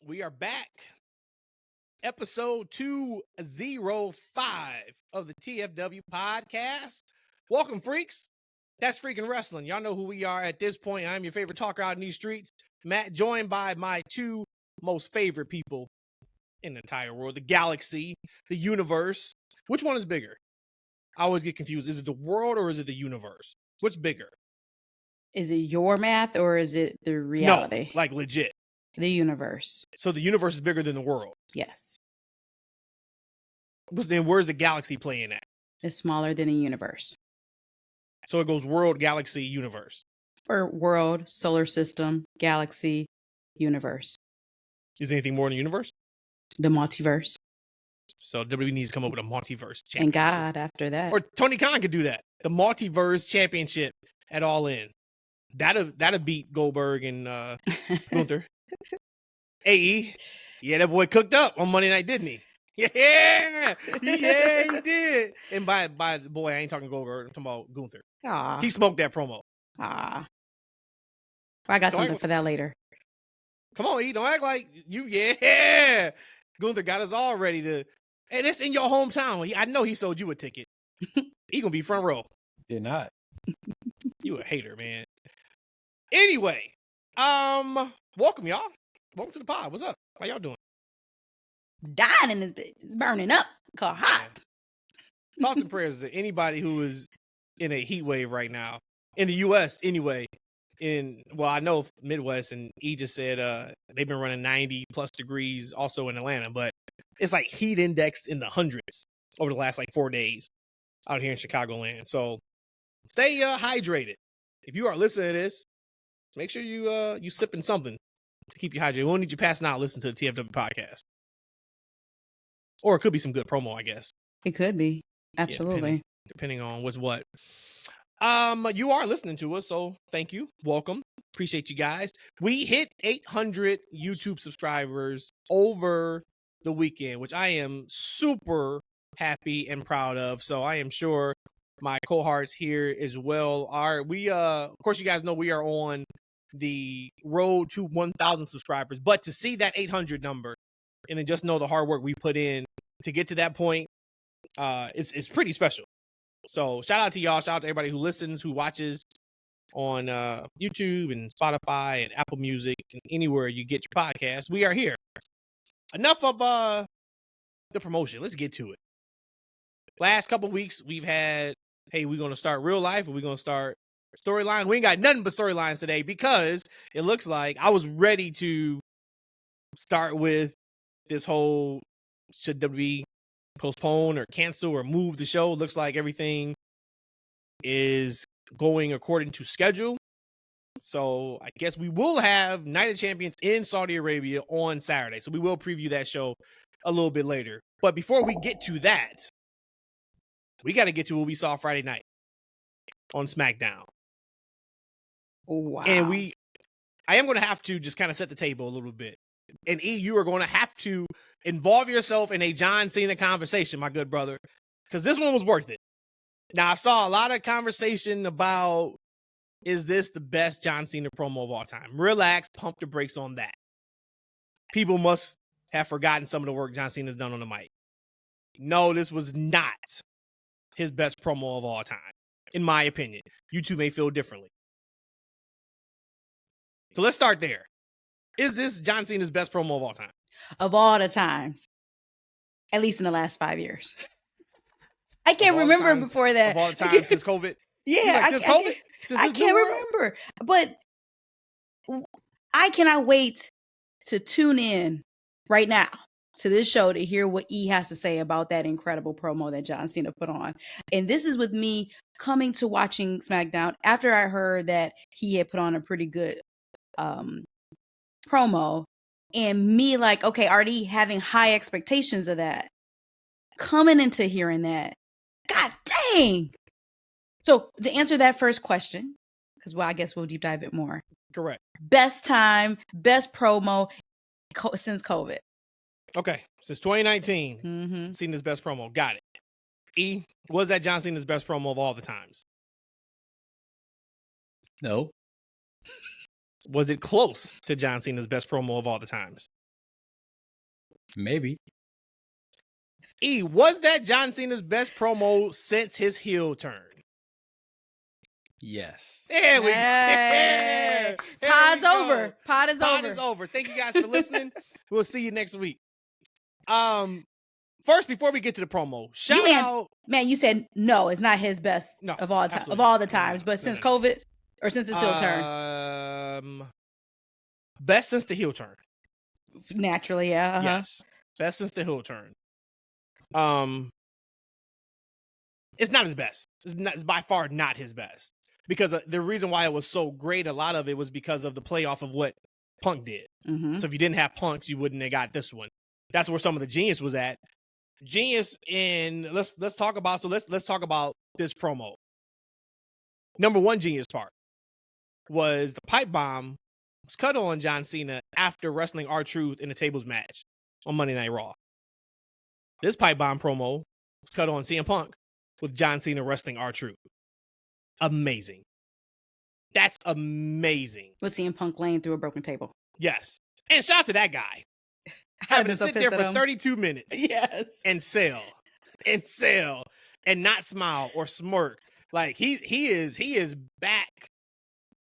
We are back. Episode 205 of the TFW podcast. Welcome, freaks. That's freaking wrestling. Y'all know who we are at this point. I'm your favorite talker out in these streets, Matt, joined by my two most favorite people in the entire world, the galaxy, the universe. Which one is bigger? I always get confused. Is it the world or is it the universe? What's bigger? Is it your math or is it the reality? No, like legit. The universe. So the universe is bigger than the world. Yes. Then where's the galaxy playing at? It's smaller than a universe. So it goes world, galaxy, universe. Or world, solar system, galaxy, universe. Is there anything more in the universe? The multiverse. So WWE needs to come up with a multiverse championship. And God after that. Or Tony Khan could do that. The multiverse championship at All In. That'll beat Goldberg and Gunther. AE. Yeah, that boy cooked up on Monday night, didn't he? Yeah, he did. And by the boy, I ain't talking Goldberg. I'm talking about Gunther. Aw. He smoked that promo. I got something for that later. Come on, E. Don't act like you. Yeah. Gunther got us all ready to. And it's in your hometown. I know he sold you a ticket. He gonna be front row. Did not. You a hater, man. Anyway, welcome y'all. Welcome to the pod. What's up? How y'all doing? Dying in this bitch. It's burning up. Called hot. Thoughts and prayers to anybody who is in a heat wave right now. In the US anyway. I know Midwest, and he just said they've been running 90 plus degrees also in Atlanta, but it's like heat index in the hundreds over the last 4 days out here in Chicagoland. So stay hydrated. If you are listening to this, make sure you sipping something to keep you hydrated. We won't need you passing out listen to the TFW podcast. Or it could be some good promo, I guess. It could be. Absolutely. Yeah, depending on what's what. You are listening to us, so thank you. Welcome. Appreciate you guys. We hit 800 YouTube subscribers over the weekend, which I am super happy and proud of. So I am sure my cohorts here as well are. We of course you guys know we are on the road to 1,000 subscribers, but to see that 800 number and then just know the hard work we put in to get to that point, it's pretty special. So shout out to y'all. Shout out to everybody who listens, who watches on YouTube and Spotify and Apple Music and anywhere you get your podcast. We are here. Enough of the promotion. Let's get to it. Last couple weeks we've had, hey, we're going to start real life or we're going to start storyline. We ain't got nothing but storylines today because it looks like I was ready to start with this whole should WWE postpone or cancel or move the show. Looks like everything is going according to schedule. So I guess we will have Night of Champions in Saudi Arabia on Saturday. So we will preview that show a little bit later. But before we get to that, we got to get to what we saw Friday night on SmackDown. Oh, wow. And I am going to have to just kind of set the table a little bit. And E, you are going to have to involve yourself in a John Cena conversation, my good brother, because this one was worth it. Now, I saw a lot of conversation about, is this the best John Cena promo of all time? Relax, pump the brakes on that. People must have forgotten some of the work John Cena's done on the mic. No, this was not his best promo of all time, in my opinion. You two may feel differently. So let's start there. Is this John Cena's best promo of all time? Of all the times. At least in the last 5 years. I can't remember before that. Of all the time since COVID? Yeah. Since COVID? I can't remember. But I cannot wait to tune in right now to this show to hear what E has to say about that incredible promo that John Cena put on. And this is with me coming to watching SmackDown after I heard that he had put on a pretty good promo, and me okay, already having high expectations of that. Coming into hearing that, God dang. So to answer that first question, because I guess we'll deep dive it more. Correct. Best time, best promo since COVID. Okay, since 2019, Cena's best promo. Got it. E, was that John Cena's best promo of all the times? No. Was it close to John Cena's best promo of all the times? Maybe. Was that John Cena's best promo since his heel turn? Yes. There we Hey. go. There Pod's we go. over. Pod is Pod over. is over. Thank you guys for listening. We'll see you next week. First, before we get to the promo, shout out. Man, you said no, it's not his best of all time of all the times, but since COVID or since his heel turn. Best since the heel turn. Naturally, yeah. Uh-huh. Yes. Best since the heel turn. It's not his best. It's by far not his best. Because the reason why it was so great, a lot of it was because of the playoff of what Punk did. Mm-hmm. So if you didn't have Punks, you wouldn't have got this one. That's where some of the genius was at. Genius in let's talk about let's talk about this promo. Number one genius part was the pipe bomb was cut on John Cena after wrestling R-Truth in a tables match on Monday Night Raw. This pipe bomb promo was cut on CM Punk with John Cena wrestling R-Truth. Amazing. That's amazing. With CM Punk laying through a broken table. Yes. And shout out to that guy. Having to sit there for 32 minutes. Yes. And sell. And not smile or smirk. Like he is back.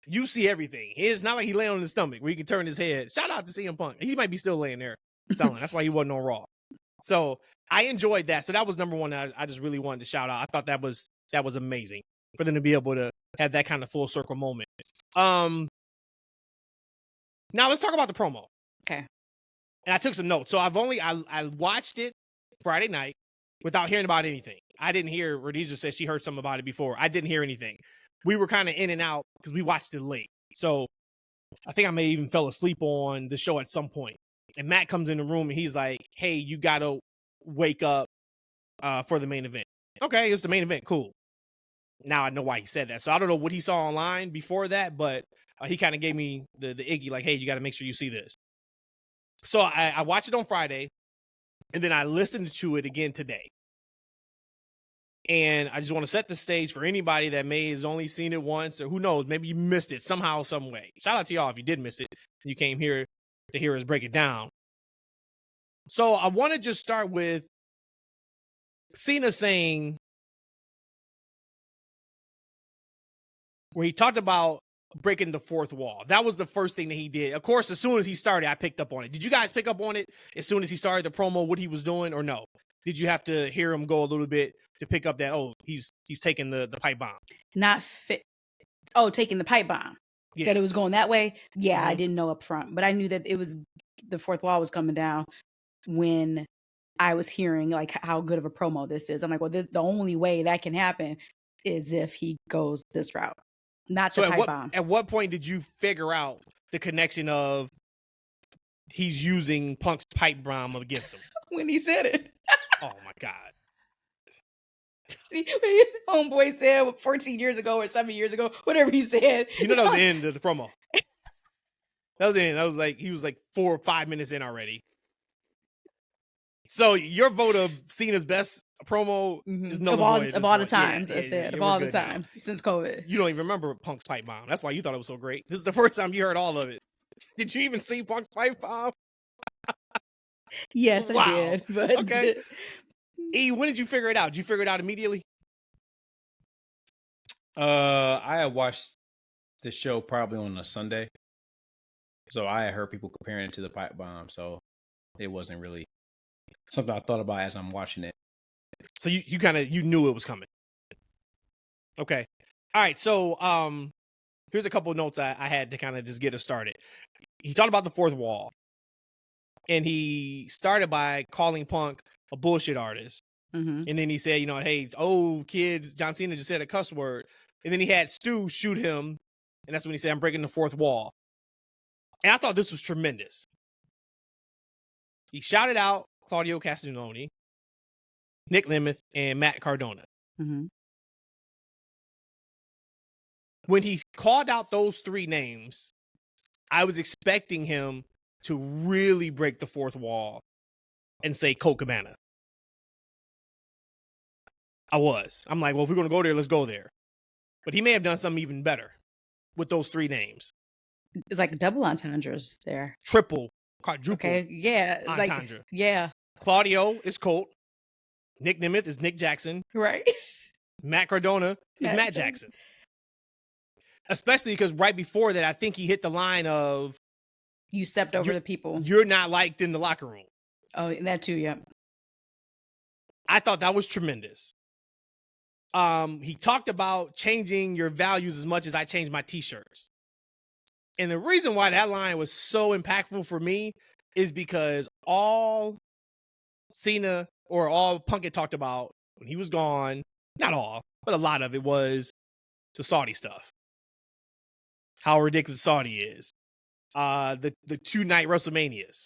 You see everything. It's not like he lay on his stomach where he can turn his head. Shout out to CM Punk. He might be still laying there selling. That's why he wasn't on Raw. So I enjoyed that. So that was number one that I just really wanted to shout out. I thought that was amazing for them to be able to have that kind of full circle moment. Now let's talk about the promo. Okay. And I took some notes. So I watched it Friday night without hearing about anything. I didn't hear, Rhodesia said she heard something about it before. I didn't hear anything. We were kind of in and out because we watched it late. So I think I may even fell asleep on the show at some point. And Matt comes in the room and he's like, hey, you got to wake up for the main event. Okay, it's the main event. Cool. Now I know why he said that. So I don't know what he saw online before that, but he kind of gave me the Iggy, like, hey, you got to make sure you see this. So I watched it on Friday, and then I listened to it again today. And I just want to set the stage for anybody that may has only seen it once, or who knows, maybe you missed it somehow, some way. Shout out to y'all if you did miss it. You came here to hear us break it down. So I want to just start with Cena saying, where he talked about breaking the fourth wall. That was the first thing that he did. Of course, as soon as he started, I picked up on it. Did you guys pick up on it as soon as he started the promo, what he was doing, or no? Did you have to hear him go a little bit to pick up that, oh, he's taking the pipe bomb? Not fit. Oh, taking the pipe bomb. Yeah. That it was going that way? Yeah, I didn't know up front. But I knew that it was the fourth wall was coming down when I was hearing like how good of a promo this is. I'm like, well, the only way that can happen is if he goes this route. Not the pipe bomb. At what point did you figure out the connection of he's using Punk's pipe bomb against him? When he said it. Oh, my God. Homeboy said 14 years ago or 7 years ago, whatever he said. You know that was the end of the promo. That was the end. That was like, he was like 4 or 5 minutes in already. So your vote of Cena's best promo is null and void of all the times, I said. Of all the times since COVID. You don't even remember Punk's pipe bomb. That's why you thought it was so great. This is the first time you heard all of it. Did you even see Punk's pipe bomb? Yes, wow. I did. But okay. E, when did you figure it out? Did you figure it out immediately? I had watched the show probably on a Sunday. So I had heard people comparing it to the pipe bomb. So it wasn't really something I thought about as I'm watching it. So you kind of, you knew it was coming. Okay. All right. So here's a couple of notes I had to kind of just get us started. He talked about the fourth wall. And he started by calling Punk a bullshit artist. Mm-hmm. And then he said, you know, hey, oh, kids, John Cena just said a cuss word. And then he had Stu shoot him. And that's when he said, I'm breaking the fourth wall. And I thought this was tremendous. He shouted out Claudio Castagnoli, Nick Lemeth, and Matt Cardona. Mm-hmm. When he called out those three names, I was expecting him to really break the fourth wall and say Colt Cabana. I'm like, well, if we're going to go there, let's go there. But he may have done something even better with those three names. It's like double entendres there. Triple quadruple Okay, yeah, like entendre. yeah, Claudio is Colt. Nick Nemeth is Nick Jackson. right. Matt Cardona is Matt Jackson. Especially because right before that, I think he hit the line of You stepped over the people. You're not liked in the locker room. Oh, that too, yeah. I thought that was tremendous. He talked about changing your values as much as I changed my t-shirts. And the reason why that line was so impactful for me is because all Cena or all Punk had talked about when he was gone, not all, but a lot of it was the Saudi stuff. How ridiculous Saudi is. The 2-night WrestleManias,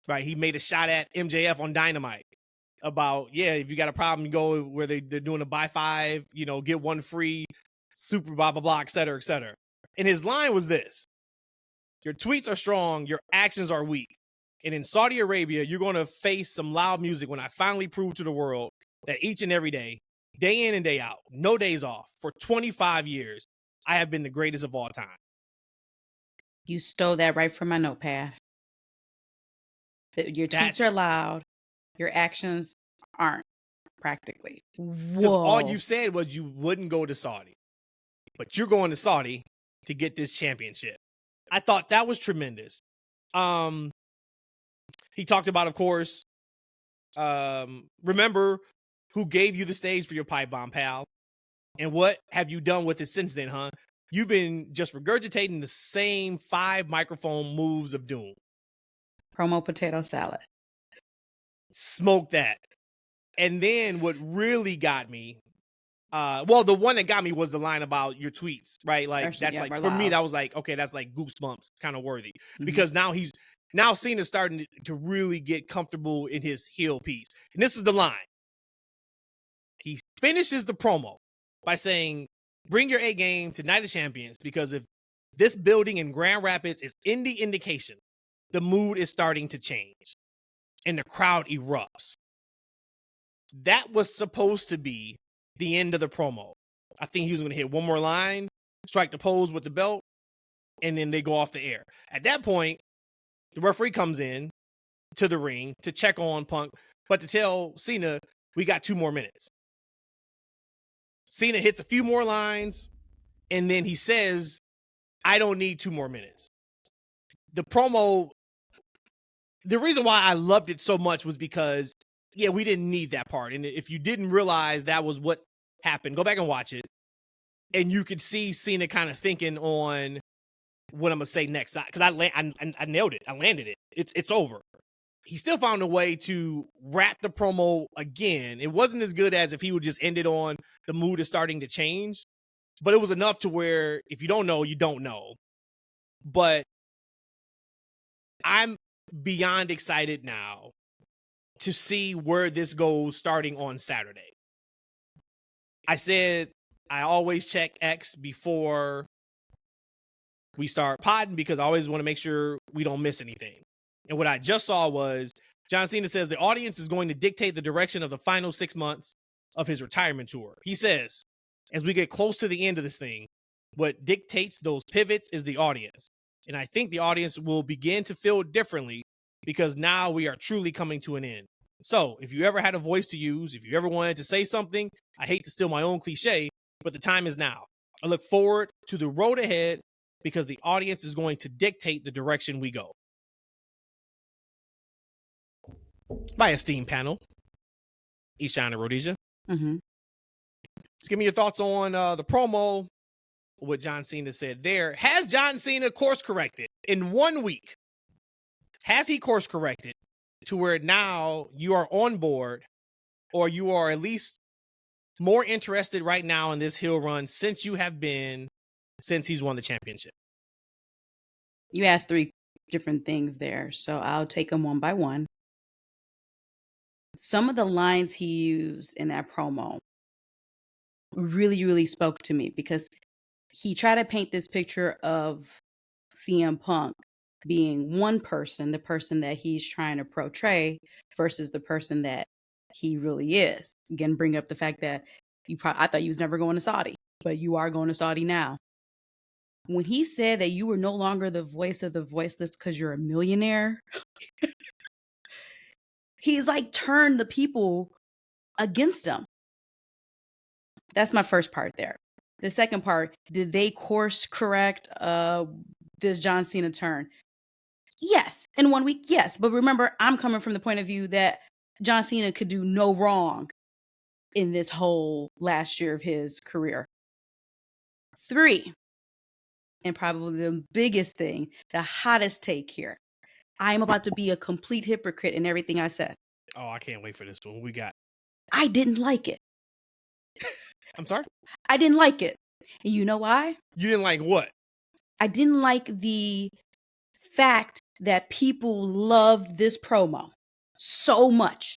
right? He made a shot at MJF on Dynamite about, if you got a problem, you go where they're doing a buy 5, get 1 free, super blah, blah, blah, et cetera, et cetera. And his line was this: your tweets are strong, your actions are weak. And in Saudi Arabia, you're going to face some loud music when I finally prove to the world that each and every day in and day out, no days off, for 25 years, I have been the greatest of all time. You stole that right from my notepad. Your tweets are loud. Your actions aren't, practically. Because all you said was you wouldn't go to Saudi. But you're going to Saudi to get this championship. I thought that was tremendous. He talked about, of course, remember who gave you the stage for your pipe bomb, pal? And what have you done with it since then, huh? You've been just regurgitating the same 5 microphone moves of doom. Promo potato salad. Smoke that. And then what really got me, the one that got me was the line about your tweets, right? Like, Actually, that's yeah, like, for me, that was like, okay, that's like goosebumps, kind of worthy. Mm-hmm. Because now Cena's starting to really get comfortable in his heel piece. And this is the line. He finishes the promo by saying, bring your A game to Night of Champions, because if this building in Grand Rapids is any indication, the mood is starting to change. And the crowd erupts. That was supposed to be the end of the promo. I think he was going to hit one more line, strike the pose with the belt, and then they go off the air. At that point, the referee comes in to the ring to check on Punk, but to tell Cena, we got 2 more minutes. Cena hits a few more lines, and then he says, I don't need 2 more minutes. The promo, the reason why I loved it so much was because, we didn't need that part. And if you didn't realize that was what happened, go back and watch it. And you could see Cena kind of thinking on what I'm going to say next. Because I nailed it. I landed it. It's over. He still found a way to wrap the promo again. It wasn't as good as if he would just end it on the mood is starting to change. But it was enough to where if you don't know, you don't know. But I'm beyond excited now to see where this goes starting on Saturday. I said I always check X before we start podding because I always want to make sure we don't miss anything. And what I just saw was John Cena says the audience is going to dictate the direction of the final 6 months of his retirement tour. He says, as we get close to the end of this thing, what dictates those pivots is the audience. And I think the audience will begin to feel differently because now we are truly coming to an end. So if you ever had a voice to use, if you ever wanted to say something, I hate to steal my own cliche, but the time is now. I look forward to the road ahead because the audience is going to dictate the direction we go. By Esteemed Panel, East China Rhodesia. Mm-hmm. Just give me your thoughts on the promo, what John Cena said there. Has John Cena course corrected in 1 week? Has he course corrected to where now you are on board, or you are at least more interested right now in this heel run since he's won the championship? You asked 3 different things there, so I'll take them one by one. Some of the lines he used in that promo really, really spoke to me because he tried to paint this picture of CM Punk being one person, the person that he's trying to portray versus the person that he really is. Again, bring up the fact that I thought you was never going to Saudi, but you are going to Saudi now. when he said that you were no longer the voice of the voiceless because you're a millionaire, he's like turned the people against him. That's my first part there. The second part, did they course correct this John Cena turn? Yes. In 1 week, yes. But remember, I'm coming from the point of view that John Cena could do no wrong in this whole last year of his career. 3, and probably the biggest thing, the hottest take here. I'm about to be a complete hypocrite in everything I said. Oh, I can't wait for this one. We got. I didn't like it. I'm sorry? I didn't like it. And you know why? You didn't like what? I didn't like the fact that people loved this promo so much.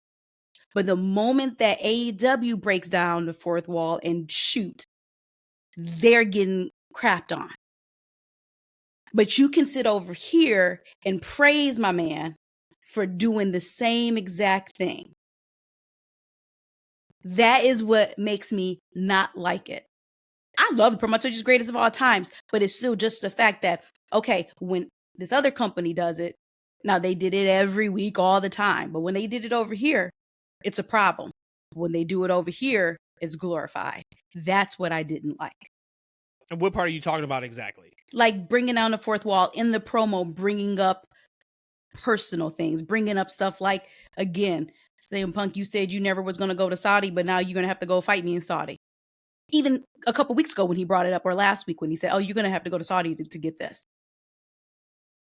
But the moment that AEW breaks down the fourth wall and shoot, they're getting crapped on. But you can sit over here and praise my man for doing the same exact thing. That is what makes me not like it. I love the promo, which is greatest of all times, but it's still just the fact that, okay, when this other company does it, now they did it every week, all the time, but when they did it over here, it's a problem. When they do it over here, it's glorified. That's what I didn't like. And what part are you talking about exactly? Like bringing down the fourth wall in the promo, bringing up personal things, bringing up stuff like, again, CM Punk, you said you never was going to go to Saudi, but now you're going to have to go fight me in Saudi. Even a couple weeks ago when he brought it up, or last week when he said, oh, you're going to have to go to Saudi to get this.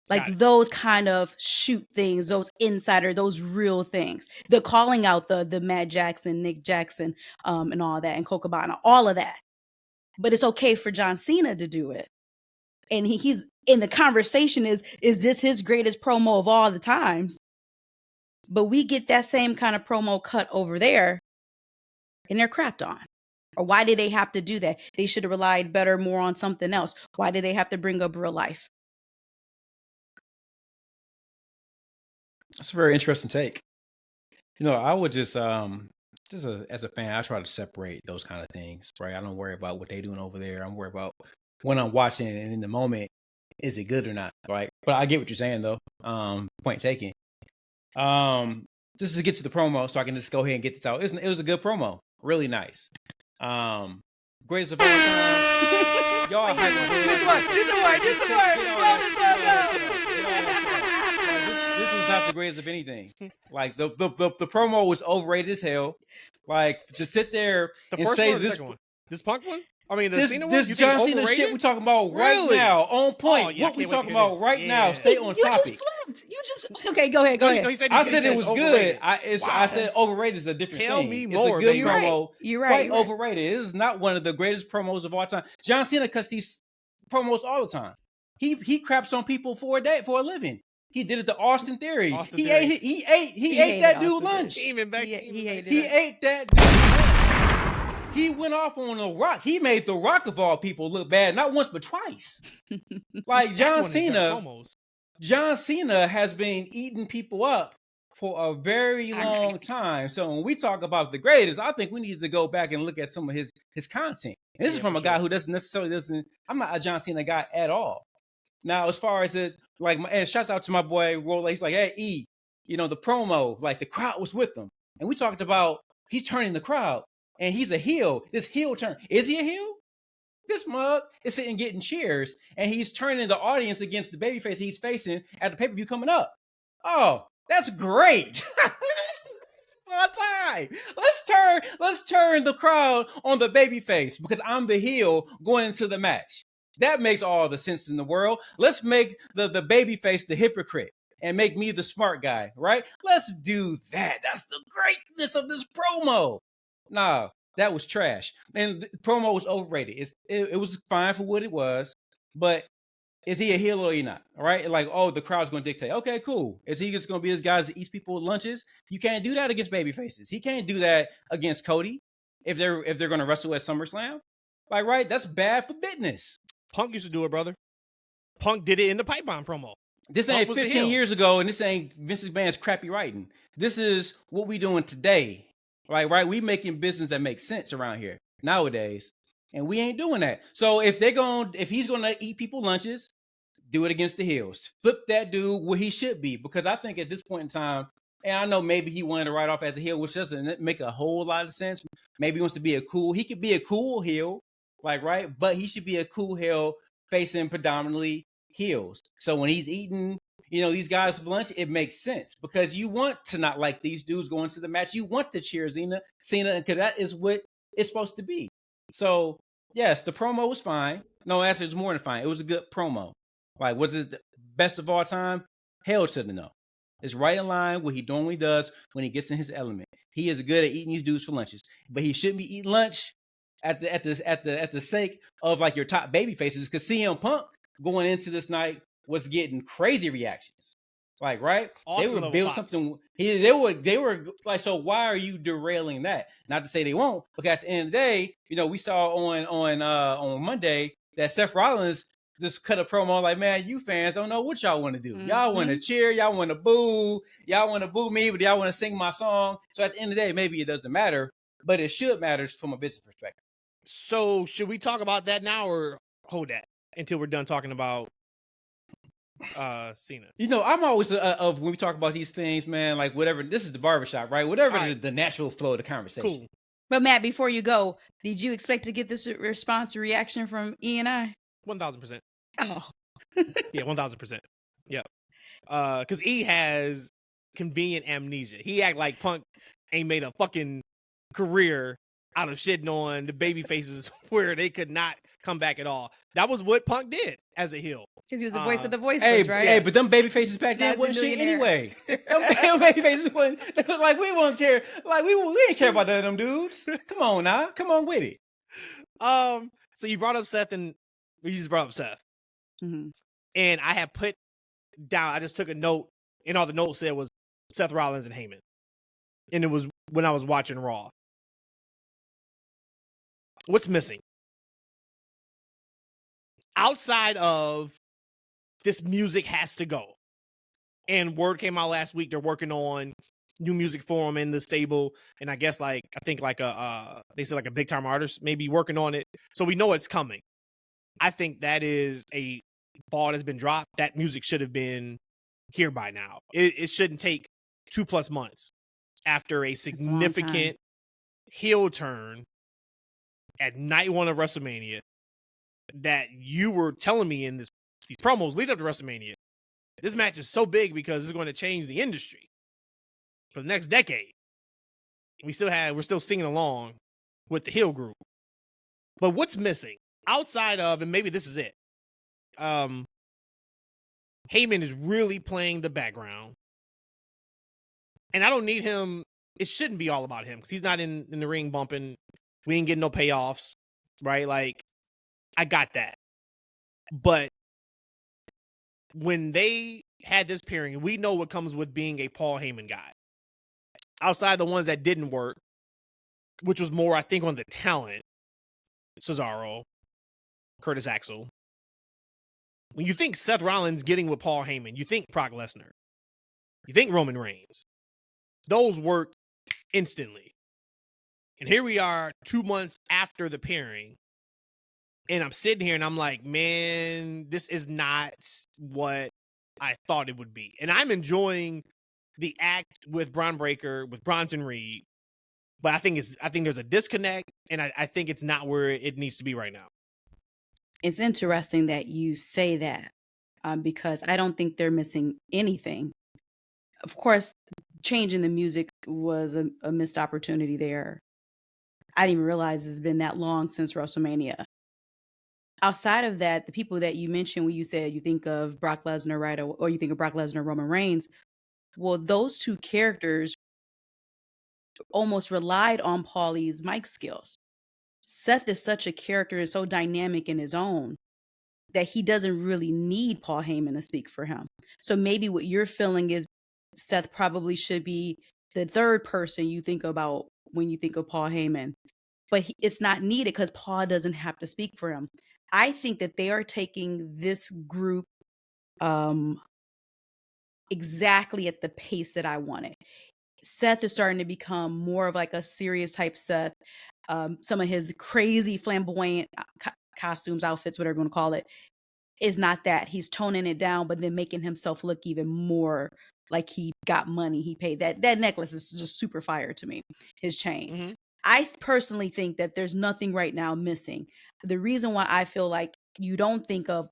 Like those kind of shoot things, those insider, those real things. The calling out the Matt Jackson, Nick Jackson, and all that, and Coca Cabana, all of that. But it's okay for John Cena to do it. And he's in the conversation is this his greatest promo of all the times? But we get that same kind of promo cut over there, and they're crapped on. Or why did they have to do that? They should have relied more on something else. Why did they have to bring up real life? That's a very interesting take. I would just as a fan, I try to separate those kind of things, right? I don't worry about what they're doing over there. I'm worried about when I'm watching and in the moment, is it good or not, right? But I get what you're saying, though. Point taken. Just to get to the promo, so I can just go ahead and get this out. It was a good promo, really nice. Greatest of all time. Y'all hyping. This was not the greatest of anything. Like the promo was overrated as hell. Like to sit there the and first say one or the this second one? This Punk one? I mean, the this, Cena one? this You John think Cena overrated? shit we're talking about right Really? now, on point. Oh, yeah, what we can't wait to talking hear about this. right Yeah. now? Stay on You topic. just flipped. You just okay. Go ahead. No, he said I said it was overrated. good. I Wow. said overrated is a different Tell thing. me It's more, a good baby. promo. You're right. Quite You're right. overrated. This is not one of the greatest promos of all time. John Cena cuts these promos all the time. He craps on people for a living. He did it to Austin Theory. Austin He Theory. ate that dude lunch. He even back. He hated He it. ate that dude lunch. He went off on The Rock. He made The Rock of all people look bad, not once but twice. Like That's one of his better promos. John Cena has been eating people up for a very long time. So when we talk about the greatest, I think we need to go back and look at some of his content. And this is from a guy who I'm not a John Cena guy at all. Now, as far as it, like, and shouts out to my boy Rollins. He's like, hey, E, the promo, like the crowd was with him. And we talked about he's turning the crowd and he's a heel. This heel turn. Is he a heel? This mug is sitting getting cheers and he's turning the audience against the babyface he's facing at the pay-per-view coming up. Oh, that's great. All time. Let's turn the crowd on the babyface because I'm the heel going into the match. That makes all the sense in the world. Let's make the babyface the hypocrite and make me the smart guy, right? Let's do that. That's the greatness of this promo. Nah, that was trash. And the promo was overrated. It was fine for what it was, but is he a heel or he not? All right? Like, oh, the crowd's going to dictate. Okay, cool. Is he just going to be this guy that eats people with lunches? You can't do that against babyfaces. He can't do that against Cody if they're going to wrestle at SummerSlam. Like, right? That's bad for business. Punk used to do it, brother. Punk did it in the pipe bomb promo. This ain't 15 years ago, and this ain't Vince McMahon's crappy writing. This is what we doing today. Right? We making business that makes sense around here nowadays. And we ain't doing that. So if he's gonna eat people lunches, do it against the heels. Flip that dude where he should be. Because I think at this point in time, and I know maybe he wanted to write off as a heel, which doesn't make a whole lot of sense. Maybe he wants to be he could be a cool heel, right? But he should be a cool heel facing predominantly heels. So when he's eating, these guys for lunch, it makes sense because you want to not like these dudes going to the match. You want to cheer Cena, because that is what it's supposed to be. So yes, the promo was fine. No, actually, it's more than fine. It was a good promo. Like, was it the best of all time? Hell to the no. It's right in line with what he normally does when he gets in his element. He is good at eating these dudes for lunches, but he shouldn't be eating lunch at the sake of like your top baby faces. Because CM Punk going into this night was getting crazy reactions. Like, right? Austin they would build something. They were like, so why are you derailing that? Not to say they won't, because at the end of the day, we saw on Monday that Seth Rollins just cut a promo like, man, you fans don't know what y'all want to do. Mm-hmm. Y'all want to cheer, y'all want to boo, me, but y'all want to sing my song. So at the end of the day, maybe it doesn't matter, but it should matter from a business perspective. So should we talk about that now or hold that until we're done talking about Cena? I'm always of when we talk about these things, man, like whatever, this is the barbershop, right? Whatever right. The natural flow of the conversation. Cool. But Matt, before you go, did you expect to get this response or reaction from E and I? 1,000%. Oh. Yeah, 1,000%. Yeah. Because E has convenient amnesia. He act like Punk ain't made a fucking career out of shitting on the baby faces where they could not come back at all. That was what Punk did as a heel. Because he was the voice of the voiceless, right? Hey, but them baby faces back then wasn't shit anyway. Them baby faces wasn't, like, we won't care. Like, we ain't care about that, them dudes. Come on now. Come on with it. So you brought up Seth and we just brought up Seth. Mm-hmm. And I had put down, I just took a note, and all the notes said was Seth Rollins and Heyman. And it was when I was watching Raw. What's missing? Outside of this music has to go. And word came out last week, they're working on new music for him in the stable. And I guess they said like a big time artist maybe working on it. So we know it's coming. I think that is a ball that's been dropped. That music should have been here by now. It shouldn't take 2+ months after a significant heel turn at night one of WrestleMania that you were telling me in these promos lead up to WrestleMania. This match is so big because it's going to change the industry for the next decade. We're still singing along with the heel group. But what's missing outside of, and maybe this is it, Heyman is really playing the background. And I don't need him. It shouldn't be all about him because he's not in the ring bumping. We ain't getting no payoffs, right? Like, I got that. But when they had this pairing, we know what comes with being a Paul Heyman guy. Outside the ones that didn't work, which was more, I think, on the talent, Cesaro, Curtis Axel. When you think Seth Rollins getting with Paul Heyman, you think Brock Lesnar. You think Roman Reigns. Those work instantly. And here we are 2 months after the pairing. And I'm sitting here and I'm like, man, this is not what I thought it would be. And I'm enjoying the act with Braun Breaker, with Bronson Reed. But I think there's a disconnect, and I think it's not where it needs to be right now. It's interesting that you say that because I don't think they're missing anything. Of course, changing the music was a missed opportunity there. I didn't even realize it's been that long since WrestleMania. Outside of that, the people that you mentioned when you said you think of Brock Lesnar, right, or you think of Brock Lesnar, Roman Reigns, well, those two characters almost relied on Paulie's mic skills. Seth is such a character and so dynamic in his own that he doesn't really need Paul Heyman to speak for him. So maybe what you're feeling is Seth probably should be the third person you think about when you think of Paul Heyman. But it's not needed because Paul doesn't have to speak for him. I think that they are taking this group exactly at the pace that I wanted. Seth is starting to become more of like a serious type Seth. some of his crazy flamboyant costumes, outfits, whatever you want to call it, is not that. He's toning it down, but then making himself look even more like he got money. He paid that necklace is just super fire to me. His chain. Mm-hmm. I personally think that there's nothing right now missing. The reason why I feel like you don't think of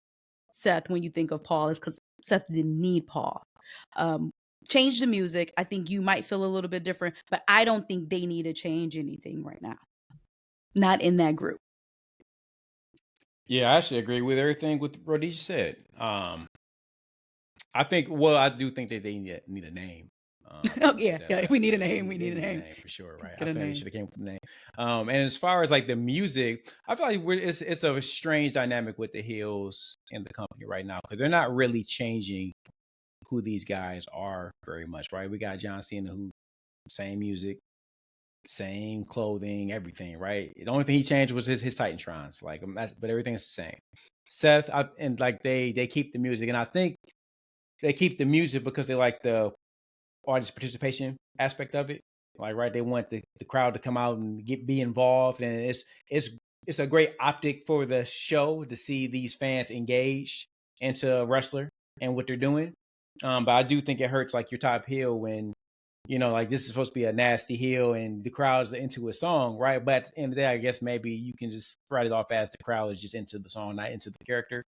Seth when you think of Paul is because Seth didn't need Paul. Change the music. I think you might feel a little bit different, but I don't think they need to change anything right now. Not in that group. Yeah, I actually agree with everything what Rhodesia said. I think, well, I do think that they need a name. Oh, yeah, we need a name. We need a name for sure, right? Get I a think they name. should have came with a name. And as far as like the music, I feel like it's a strange dynamic with the heels in the company right now because they're not really changing who these guys are very much, right? We got John Cena, who same music, same clothing, everything, right? The only thing he changed was his Titantrons, like, but everything's the same. Seth, and like they keep the music, and I think they keep the music because they like the audience participation aspect of it. Like, right, they want the crowd to come out and be involved, and it's a great optic for the show to see these fans engaged into a wrestler and what they're doing. But I do think it hurts like your top heel when, you know, like this is supposed to be a nasty heel and the crowd's into a song, right? But at the end of the day, I guess maybe you can just write it off as the crowd is just into the song, not into the character.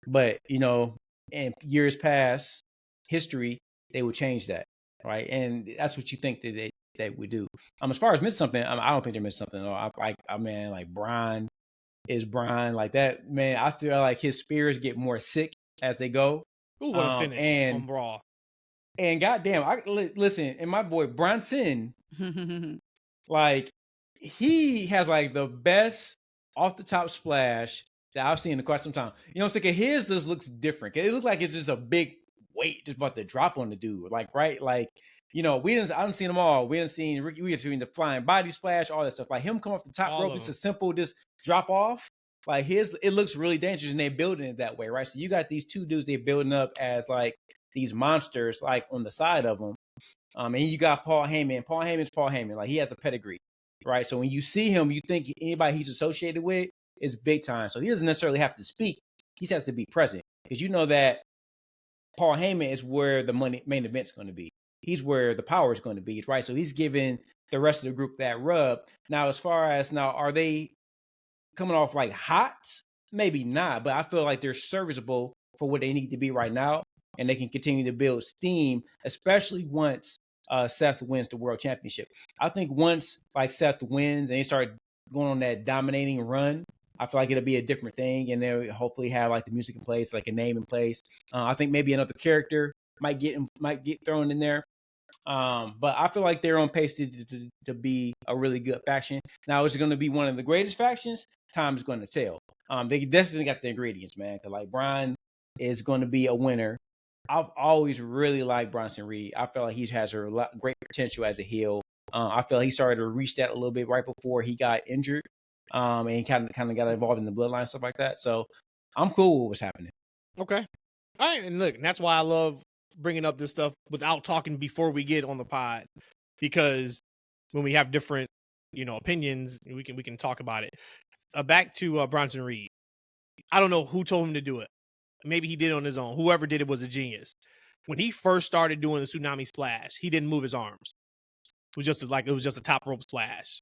But, you know, in years past history, they would change that, right? And that's what you think that they would do. As far as miss something, I don't think they missed something at all. I mean, like Brian is Brian, like that, man. I feel like his spirits get more sick as they go. Ooh, what a finish on Raw. And goddamn, listen, and my boy Bronson, like he has like the best off the top splash that I've seen in quite some time. You know what I'm saying? His just looks different. It looks like it's just a big weight just about to drop on the dude. Like, right? Like, you know, I haven't seen them all. We haven't seen the flying body splash, all that stuff. Like him come off the top rope, it's a simple just drop off. Like it looks really dangerous, and they're building it that way, right? So you got these two dudes they're building up as like these monsters, like on the side of them. And you got Paul Heyman. Paul Heyman's Paul Heyman. Like he has a pedigree, right? So when you see him, you think anybody he's associated with is big time. So he doesn't necessarily have to speak. He has to be present because you know that Paul Heyman is where the main event's going to be. He's where the power is going to be, right? So he's giving the rest of the group that rub. Now, as far as are they coming off like hot? Maybe not, but I feel like they're serviceable for what they need to be right now, and they can continue to build steam, especially once Seth wins the world championship. I think once like Seth wins and they start going on that dominating run, I feel like it'll be a different thing, and they'll hopefully have like the music in place, like a name in place. I think maybe another character might get thrown in there. But I feel like they're on pace to be a really good faction. Now, is it going to be one of the greatest factions? Time is going to tell. They definitely got the ingredients, man. Because like Brian is going to be a winner. I've always really liked Bronson Reed. I feel like he has great potential as a heel. I feel like he started to reach that a little bit right before he got injured. And he kind of got involved in the bloodline, stuff like that. So I'm cool with what's happening. Okay. All right, and look, and that's why I love bringing up this stuff without talking before we get on the pod, because when we have different, opinions, we can talk about it. Back to Bronson Reed. I don't know who told him to do it. Maybe he did it on his own. Whoever did it was a genius. When he first started doing the tsunami splash, he didn't move his arms. It was just a top rope splash.